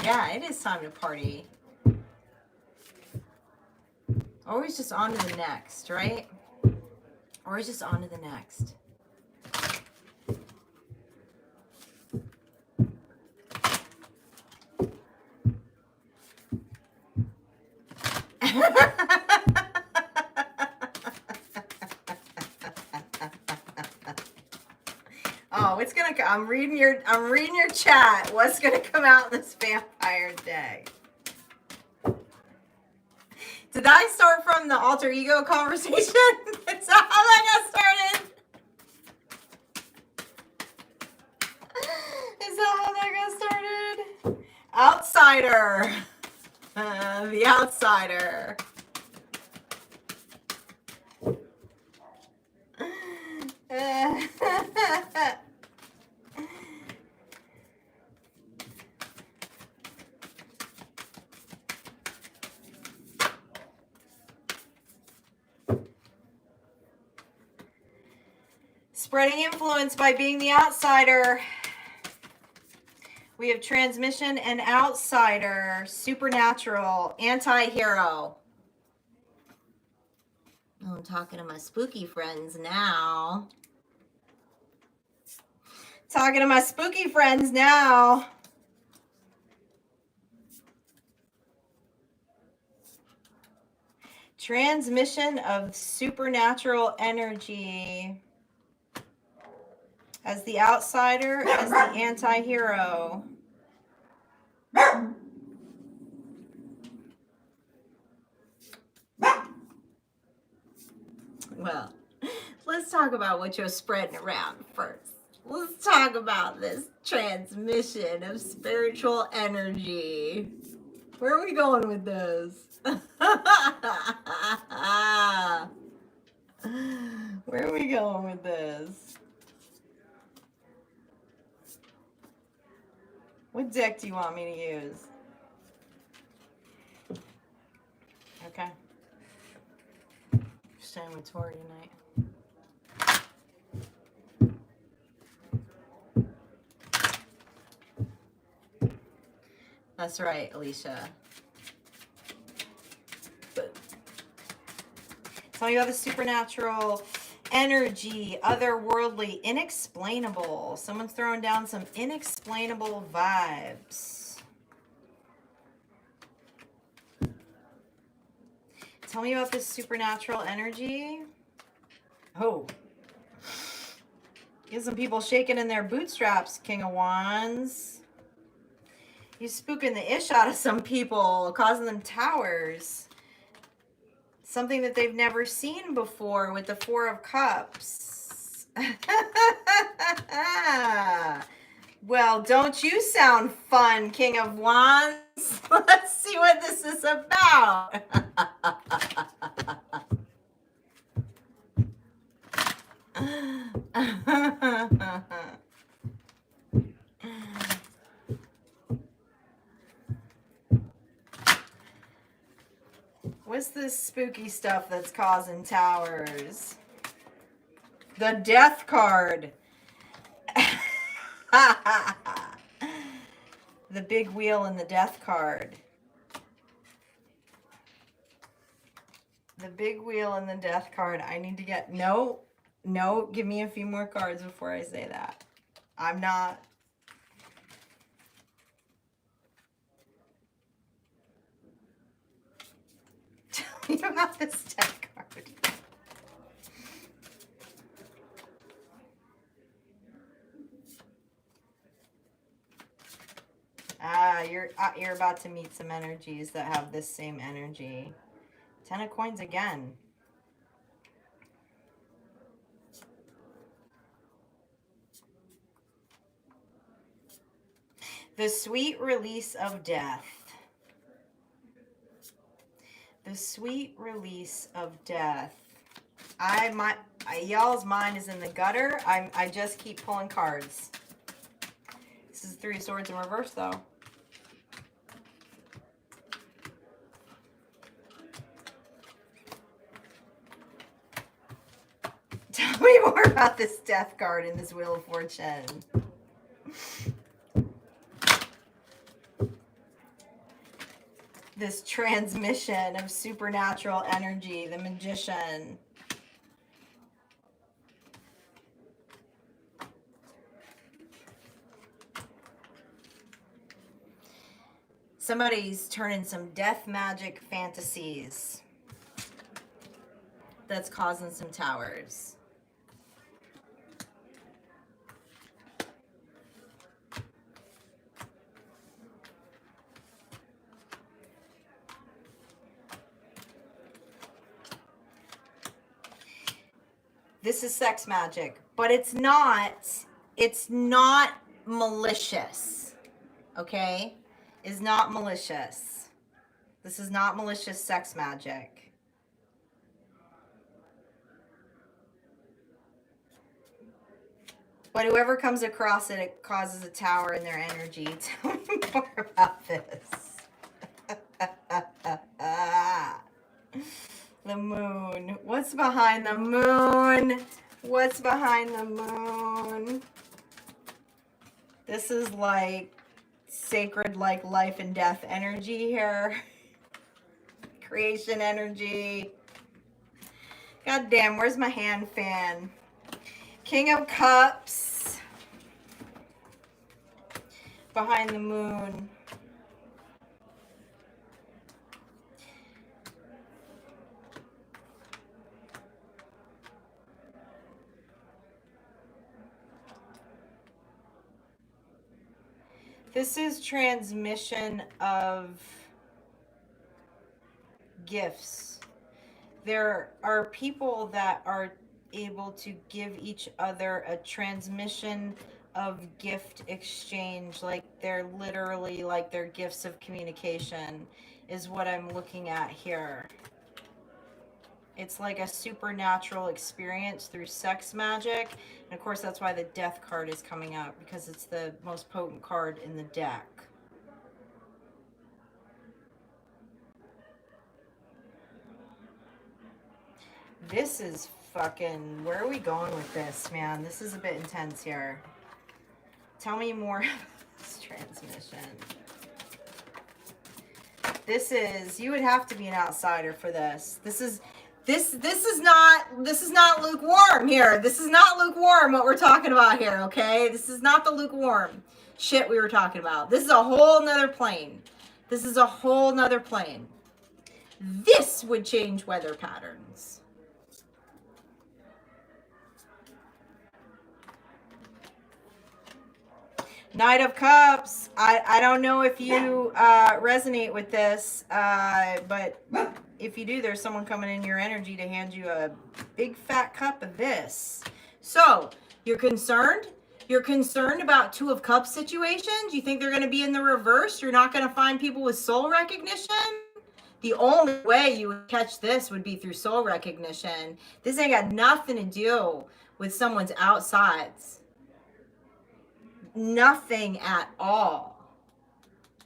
Yeah, it is time to party. Always just on to the next, right? Always just on to the next. Oh, it's gonna. I'm reading your chat. What's gonna come out this vampire day? Did I start from the alter ego conversation? Is that how that got started? Is that how that got started? Outsider. The outsider. Spreading influence by being the outsider. We have transmission and outsider, supernatural, anti-hero. Oh, I'm talking to my spooky friends now. Talking to my spooky friends now. Transmission of supernatural energy. As the outsider, as the anti-hero. Well, let's talk about what you're spreading around first. Let's talk about this transmission of spiritual energy. Where are we going with this? Where are we going with this? What deck do you want me to use? Okay. Staying with Tori tonight. That's right, Alicia. But tell me about the supernatural energy, otherworldly, inexplainable. Someone's throwing down some inexplainable vibes. Tell me about this supernatural energy. Oh. Get some people shaking in their bootstraps, King of Wands. You're spooking the ish out of some people, causing them towers. Something that they've never seen before with the Four of Cups. Well, don't you sound fun, King of Wands? Let's see what this is about. What's this spooky stuff that's causing towers? The Death card. The big wheel and the Death card. The big wheel and the Death card. I need to get... No, give me a few more cards before I say that. I'm not... Tell me about this Death card. You're about to meet some energies that have this same energy. 10 of Coins again. The sweet release of death. The sweet release of death. Y'all's mind is in the gutter. I just keep pulling cards. This is 3 of Swords in reverse, though. Tell me more about this Death card in this Wheel of Fortune. This transmission of supernatural energy, the Magician. Somebody's turning some death magic fantasies. That's causing some towers. This is sex magic, but it's not malicious, okay? It's not malicious. This is not malicious sex magic. But whoever comes across it, it causes a tower in their energy. Tell me more about this. The moon. What's behind the moon? What's behind the moon? This is like sacred, like life and death energy here. Creation energy. God damn, where's my hand fan? King of Cups. Behind the moon. This is transmission of gifts. There are people that are able to give each other a transmission of gift exchange, like they're literally like their gifts of communication is what I'm looking at here. It's like a supernatural experience through sex magic. And of course, that's why the death card is coming out, because it's the most potent card in the deck. This is fucking... Where are we going with this, man? This is a bit intense here. Tell me more about this transmission. This is... You would have to be an outsider for this. This is not lukewarm here. This is not lukewarm what we're talking about here, okay? This is not the lukewarm shit we were talking about. This is a whole nother plane. This is a whole nother plane. This would change weather patterns. Knight of Cups. I don't know if you resonate with this, but if you do, there's someone coming in your energy to hand you a big fat cup of this. So, you're concerned? You're concerned about Two of Cups situations? You think they're going to be in the reverse? You're not going to find people with soul recognition? The only way you would catch this would be through soul recognition. This ain't got nothing to do with someone's outsides. Nothing at all.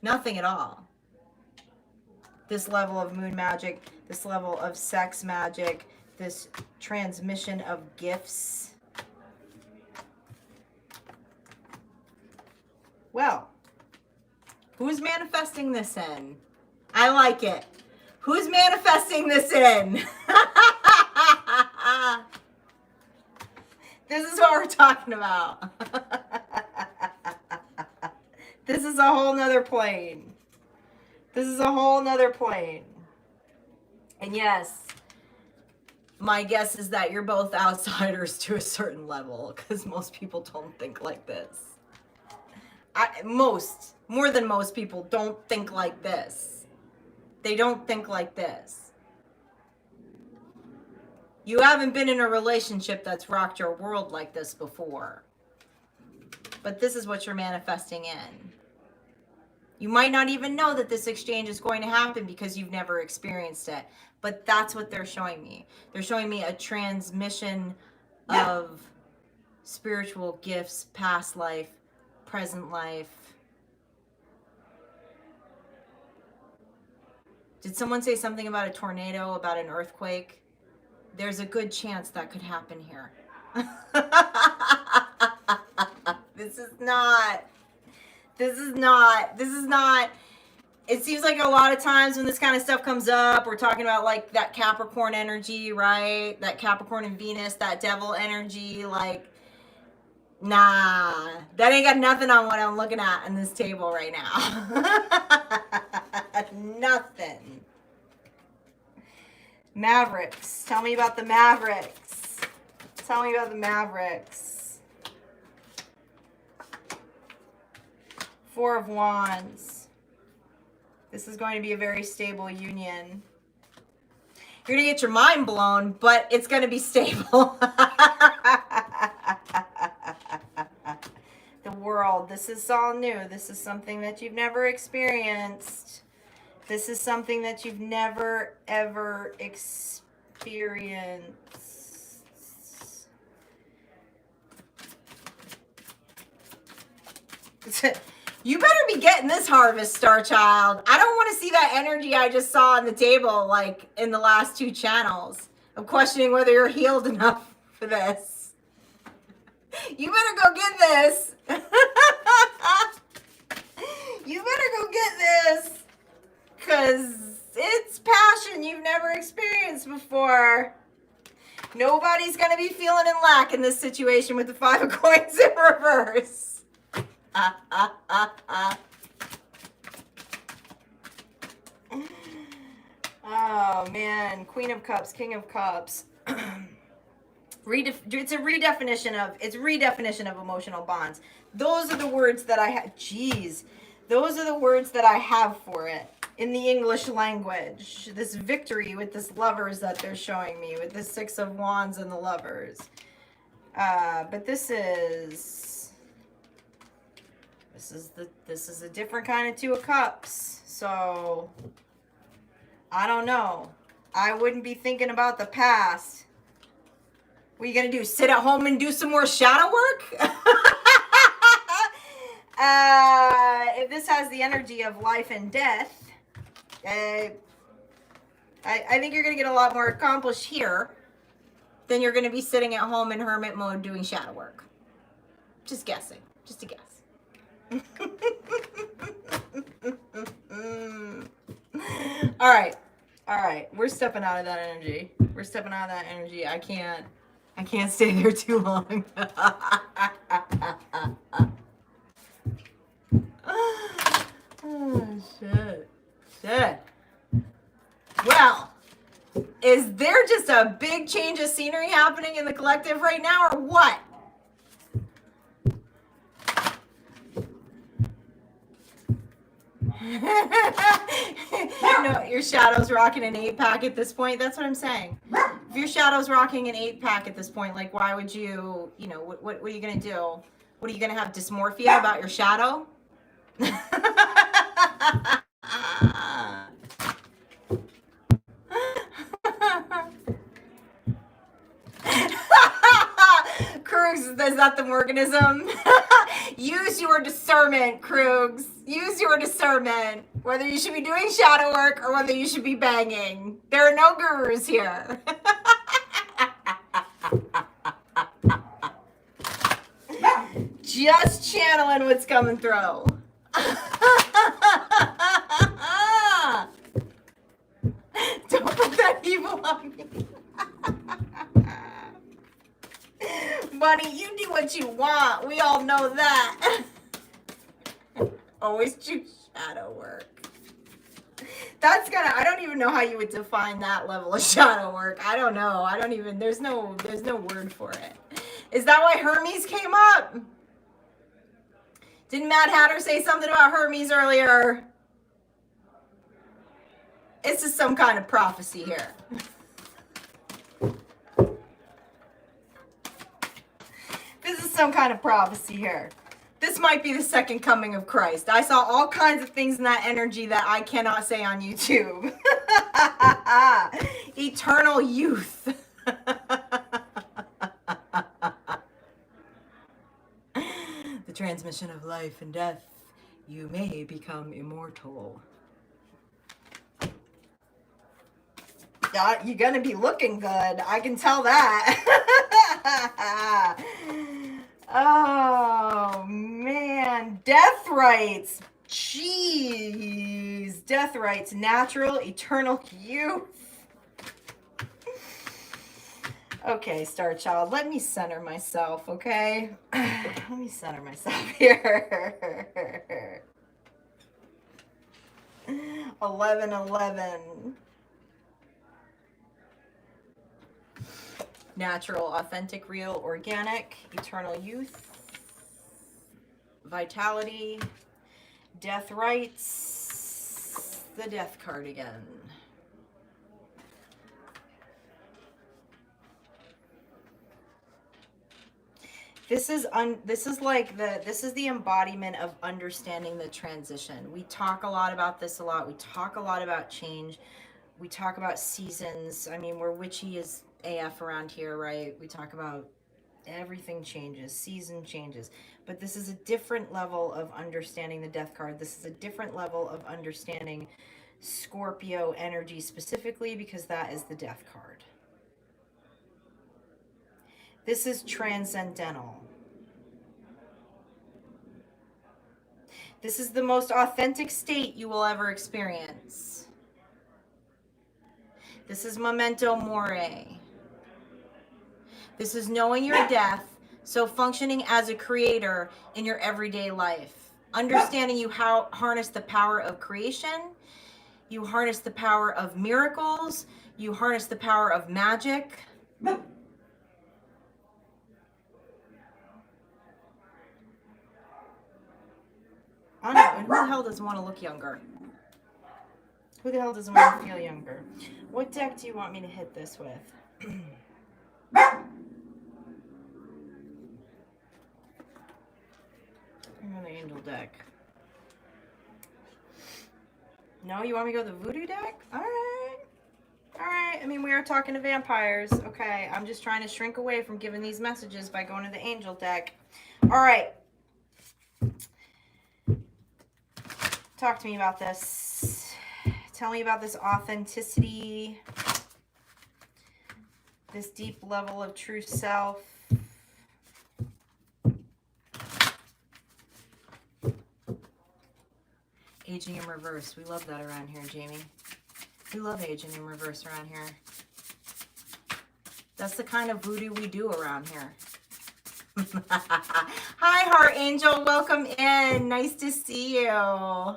Nothing at all. This level of moon magic, this level of sex magic, this transmission of gifts. Well, who's manifesting this in? I like it. Who's manifesting this in? This is what we're talking about. This is a whole nother plane. This is a whole nother plane. And yes, my guess is that you're both outsiders to a certain level, because most people don't think like this. More than most people don't think like this. They don't think like this. You haven't been in a relationship that's rocked your world like this before. But this is what you're manifesting in. You might not even know that this exchange is going to happen because you've never experienced it. But that's what they're showing me. They're showing me a transmission of spiritual gifts, past life, present life. Did someone say something about a tornado, about an earthquake? There's a good chance that could happen here. This is not, it seems like a lot of times when this kind of stuff comes up, we're talking about like that Capricorn energy, right? That Capricorn and Venus, that devil energy, like, nah, that ain't got nothing on what I'm looking at on this table right now. Nothing. Mavericks. Tell me about the Mavericks. Tell me about the Mavericks. Four of Wands. This is going to be a very stable union. You're going to get your mind blown, but it's going to be stable. The world. This is all new. This is something that you've never experienced. This is something that you've never, ever experienced. You better be getting this harvest, Star Child. I don't want to see that energy I just saw on the table, like in the last 2 channels. I'm questioning whether you're healed enough for this. You better go get this. You better go get this. Because it's passion you've never experienced before. Nobody's going to be feeling in lack in this situation with the 5 of coins in reverse. Oh man, Queen of Cups, King of Cups. It's a redefinition of emotional bonds. Those are the words that I have. Jeez, those are the words that I have for it in the English language. This victory with this lovers that they're showing me, with the 6 of Wands and the lovers. But this is a different kind of 2 of Cups. So I don't know. I wouldn't be thinking about the past. What are you gonna do? Sit at home and do some more shadow work? If this has the energy of life and death, I think you're gonna get a lot more accomplished here than you're gonna be sitting at home in hermit mode doing shadow work. Just guessing. Just a guess. All right. We're stepping out of that energy. I can't stay there too long. Oh, shit. Well, is there just a big change of scenery happening in the collective right now, or what? No, your shadow's rocking an 8-pack at this point. That's what I'm saying. If your shadow's rocking an 8-pack at this point, like, why would you, what are you going to do? What are you going to have dysmorphia about your shadow? Krugs, is that the Morganism? Use your discernment, Krugs. Use your discernment. Whether you should be doing shadow work or whether you should be banging. There are no gurus here. Just channeling what's coming through. Don't put that evil on me. Bunny, you do what you want. We all know that. Always choose shadow work. That's I don't even know how you would define that level of shadow work. I don't know. There's no word for it. Is that why Hermes came up? Didn't Mad Hatter say something about Hermes earlier? It's just some kind of prophecy here. This is some kind of prophecy here. This might be the second coming of Christ. I saw all kinds of things in that energy that I cannot say on YouTube. Eternal youth. The transmission of life and death. You may become immortal. You're gonna be looking good. I can tell that. Oh, man. Death rights. Jeez. Death rights. Natural, eternal youth. Okay, Star Child. Let me center myself, okay? Let me center myself here. 1111. Natural, authentic, real, organic, eternal youth, vitality, death rights, the death card again. This is the embodiment of understanding the transition. We talk a lot about this a lot. We talk a lot about change. We talk about seasons. I mean, we're witchy as AF around here, right? We talk about everything changes, season changes. But this is a different level of understanding the death card. This is a different level of understanding Scorpio energy specifically, because that is the death card. This is transcendental. This is the most authentic state you will ever experience. This is memento mori. This is knowing your death, so functioning as a creator in your everyday life. Understanding you harness the power of creation. You harness the power of miracles. You harness the power of magic. I don't know, and who the hell doesn't want to look younger? Who the hell doesn't want to feel younger? What deck do you want me to hit this with? The angel deck. No, you want me to go the voodoo deck? All right. All right. I mean, we are talking to vampires. Okay. I'm just trying to shrink away from giving these messages by going to the angel deck. All right. Talk to me about this. Tell me about this authenticity, this deep level of true self. Aging in reverse. We love that around here, Jamie. We love aging in reverse around here. That's the kind of voodoo we do around here. Hi, Heart Angel. Welcome in. Nice to see you.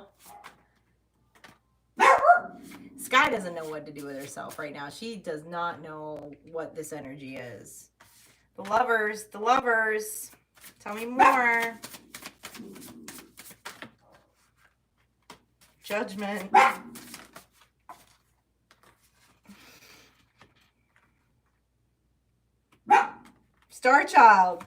Sky doesn't know what to do with herself right now. She does not know what this energy is. The lovers. The lovers. Tell me more. Judgment. Star Child.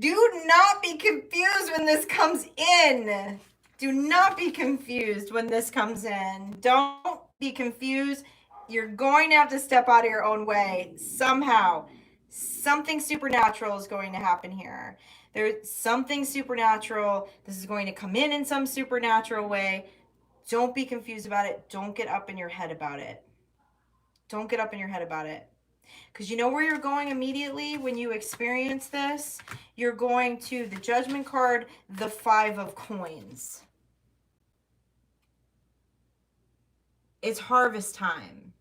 Do not be confused when this comes in. Do not be confused when this comes in. Don't be confused. You're going to have to step out of your own way somehow. Something supernatural is going to happen here. There's something supernatural. This is going to come in some supernatural way. Don't be confused about it. Don't get up in your head about it. Don't get up in your head about it. Because you know where you're going immediately when you experience this? You're going to the Judgment card, the 5 of Coins. It's harvest time.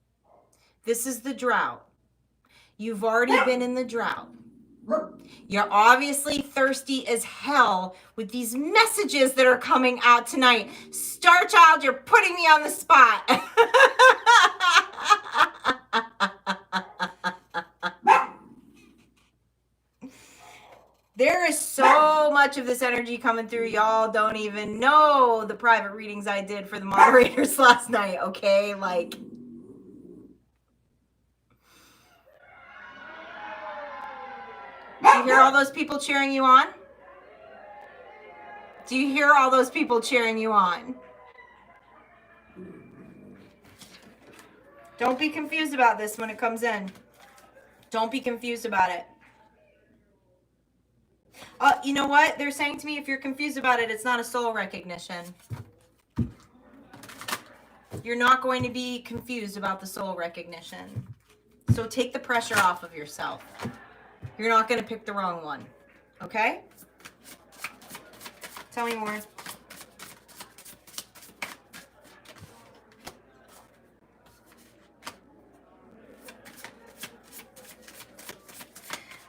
This is the drought. You've already been in the drought. You're obviously thirsty as hell with these messages that are coming out tonight. Star Child, you're putting me on the spot. There is so much of this energy coming through. Y'all don't even know the private readings I did for the moderators last night, okay? Like, do you hear all those people cheering you on? Do you hear all those people cheering you on? Don't be confused about this when it comes in. Don't be confused about it. You know what? They're saying to me, if you're confused about it, it's not a soul recognition. You're not going to be confused about the soul recognition. So take the pressure off of yourself. You're not going to pick the wrong one. Okay? Tell me more.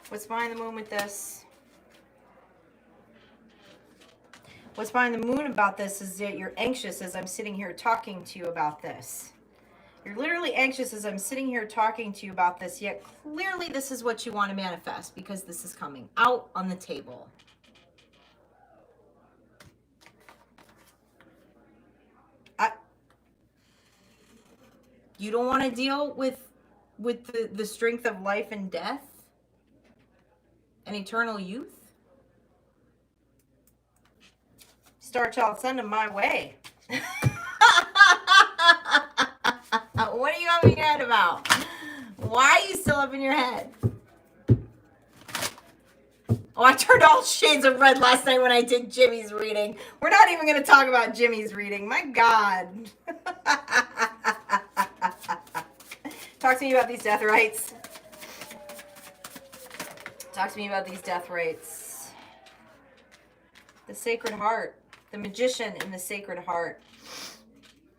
What's behind the moon with this? What's behind the moon about this is that you're anxious as I'm sitting here talking to you about this. You're literally anxious as I'm sitting here talking to you about this, yet clearly this is what you want to manifest because this is coming out on the table. You don't want to deal with the strength of life and death? and eternal youth. Star Child, send them my way. What are you up in your head about? Why are you still up in your head? Oh, I turned all shades of red last night when I did Jimmy's reading. We're not even going to talk about Jimmy's reading. My God. Talk to me about these death rites. Talk to me about these death rites. The Sacred Heart. The Magician in the Sacred Heart.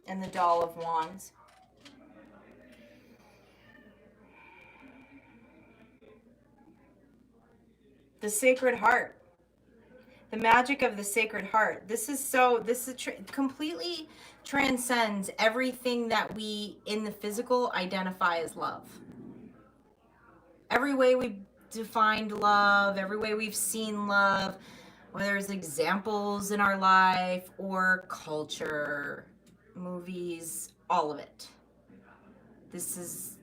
And the Doll of Wands. The Sacred Heart. The magic of the Sacred Heart. This completely transcends everything that we in the physical identify as love. Every way we've defined love, every way we've seen love, whether it's examples in our life or culture, movies, all of it. This is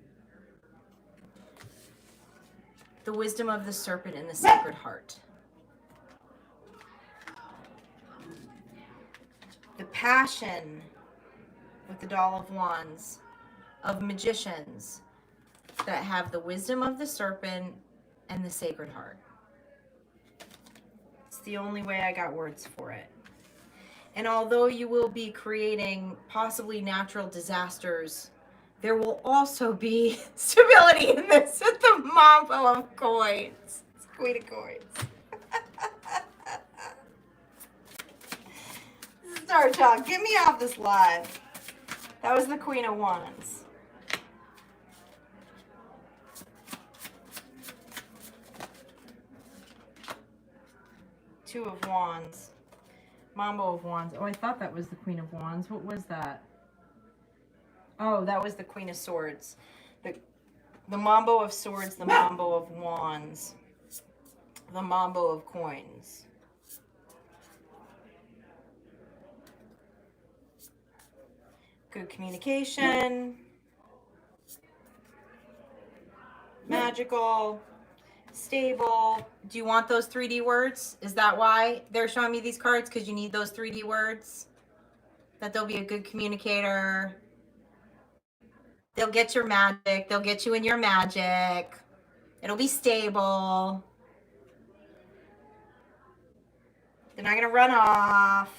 the wisdom of the serpent in the Sacred Heart. The passion with the Doll of Wands of magicians that have the wisdom of the serpent and the Sacred Heart. It's the only way I got words for it. And although you will be creating possibly natural disasters, there will also be stability in this with the Mambo of Coins. It's Queen of Coins. Star Child, get me off this live. That was the Queen of Wands. Two of Wands. Mambo of Wands. Oh, I thought that was the Queen of Wands. What was that? Oh, that was the Queen of Swords. The Mambo of Swords, the Mambo of Wands, the Mambo of Coins. Good communication. Magical. Stable. Do you want those 3D words? Is that why they're showing me these cards? Because you need those 3D words? That they'll be a good communicator. They'll get your magic. They'll get you in your magic. It'll be stable. They're not going to run off.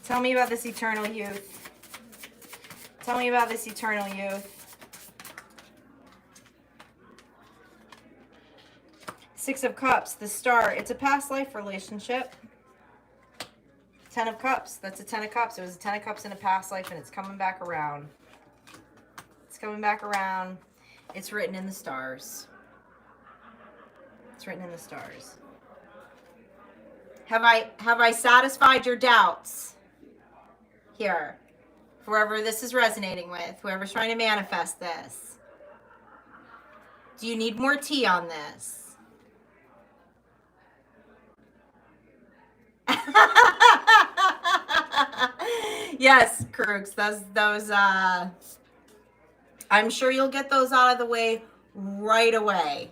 Tell me about this eternal youth. Tell me about this eternal youth. Six of Cups, the Star. It's a past life relationship. 10 of Cups. That's a 10 of Cups. It was a 10 of Cups in a past life, and it's coming back around. It's coming back around. It's written in the stars. It's written in the stars. Have I satisfied your doubts? Here. Whoever this is resonating with, whoever's trying to manifest this. Do you need more tea on this? Yes, Crooks, those I'm sure you'll get those out of the way right away.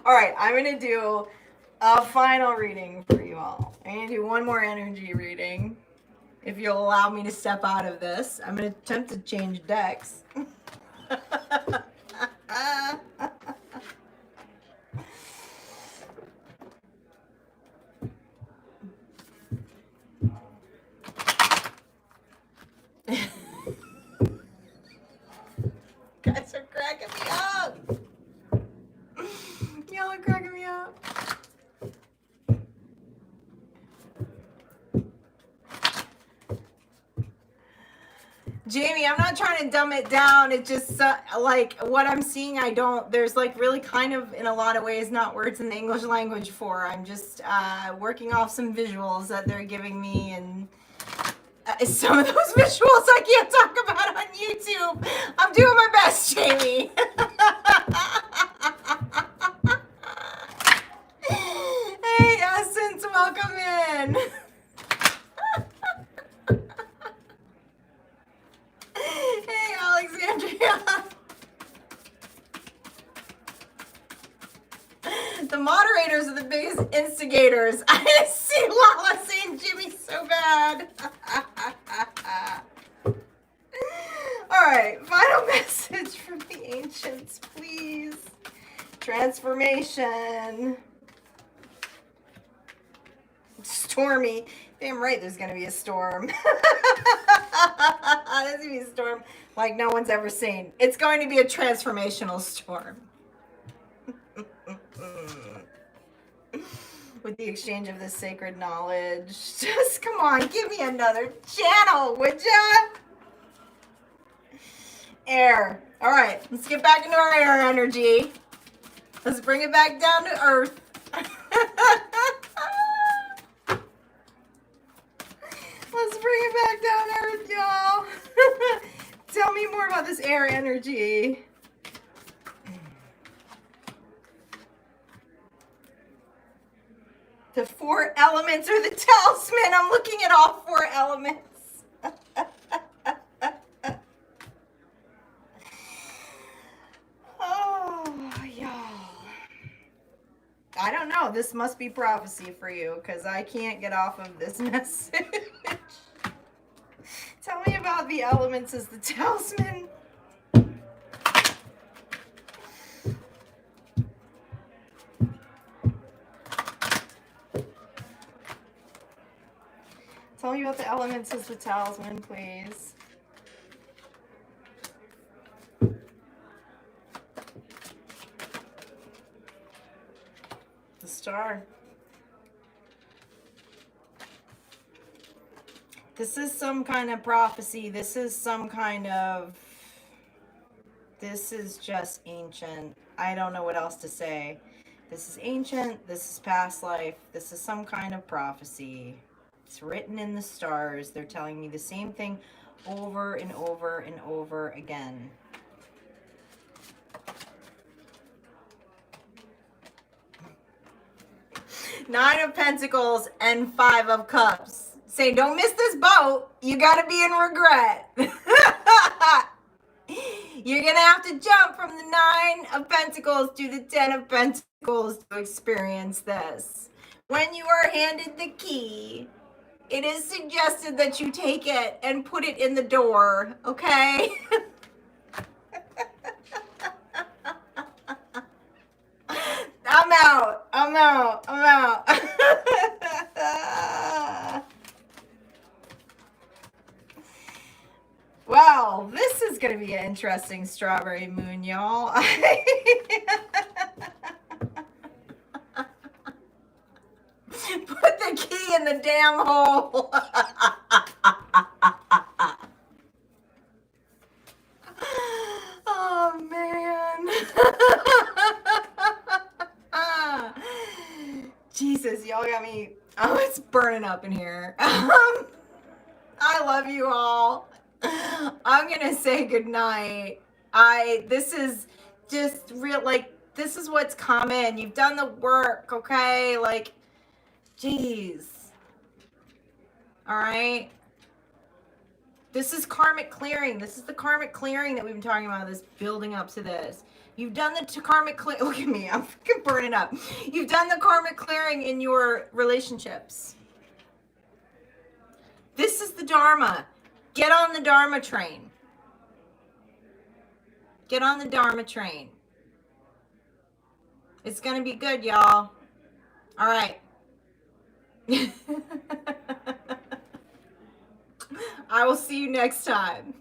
All right, I'm going to do a final reading for you all. I'm going to do one more energy reading. If you'll allow me to step out of this. I'm going to attempt to change decks. Guys are cracking me up. Y'all are cracking me up. Jamie, I'm not trying to dumb it down. It just like what I'm seeing, there's like really kind of in a lot of ways not words in the English language for. I'm just working off some visuals that they're giving me, and some of those visuals I can't talk about on YouTube. I'm doing my best, Jamie. Hey, Essence, welcome in. The moderators are the biggest instigators. I see Lala saying Jimmy so bad. All right, final message from the ancients, please. Transformation. Stormy. Damn right there's going to be a storm. There's going to be a storm like no one's ever seen. It's going to be a transformational storm. With the exchange of this sacred knowledge. Just come on, give me another channel, would ya? Air. All right, let's get back into our air energy. Let's bring it back down to earth. Let's bring it back down to earth, y'all. Tell me more about this air energy. The 4 elements are the talisman. I'm looking at all 4 elements. Oh, y'all. I don't know. This must be prophecy for you because I can't get off of this message. Tell me about the elements as the talisman. Tell me about the elements as the talisman, please. The star. This is some kind of prophecy. This is some kind of... This is just ancient. I don't know what else to say. This is ancient. This is past life. This is some kind of prophecy. It's written in the stars. They're telling me the same thing over and over and over again. Nine of Pentacles and 5 of Cups. Say, don't miss this boat. You got to be in regret. You're going to have to jump from the 9 of Pentacles to the 10 of Pentacles to experience this. When you are handed the key, it is suggested that you take it and put it in the door, okay? I'm out. I'm out. I'm out. Wow, this is going to be an interesting strawberry moon, y'all. Put the key in the damn hole. Oh, man. Jesus, y'all got me. Oh, it's burning up in here. I love you all. I'm going to say goodnight. This is just real, like, this is what's coming. You've done the work, okay? Like, jeez. All right. This is karmic clearing. This is the karmic clearing that we've been talking about, this building up to this. You've done the karmic clear. Look at me. I'm freaking burning up. You've done the karmic clearing in your relationships. This is the Dharma. Get on the Dharma train. Get on the Dharma train. It's going to be good, y'all. All right. I will see you next time.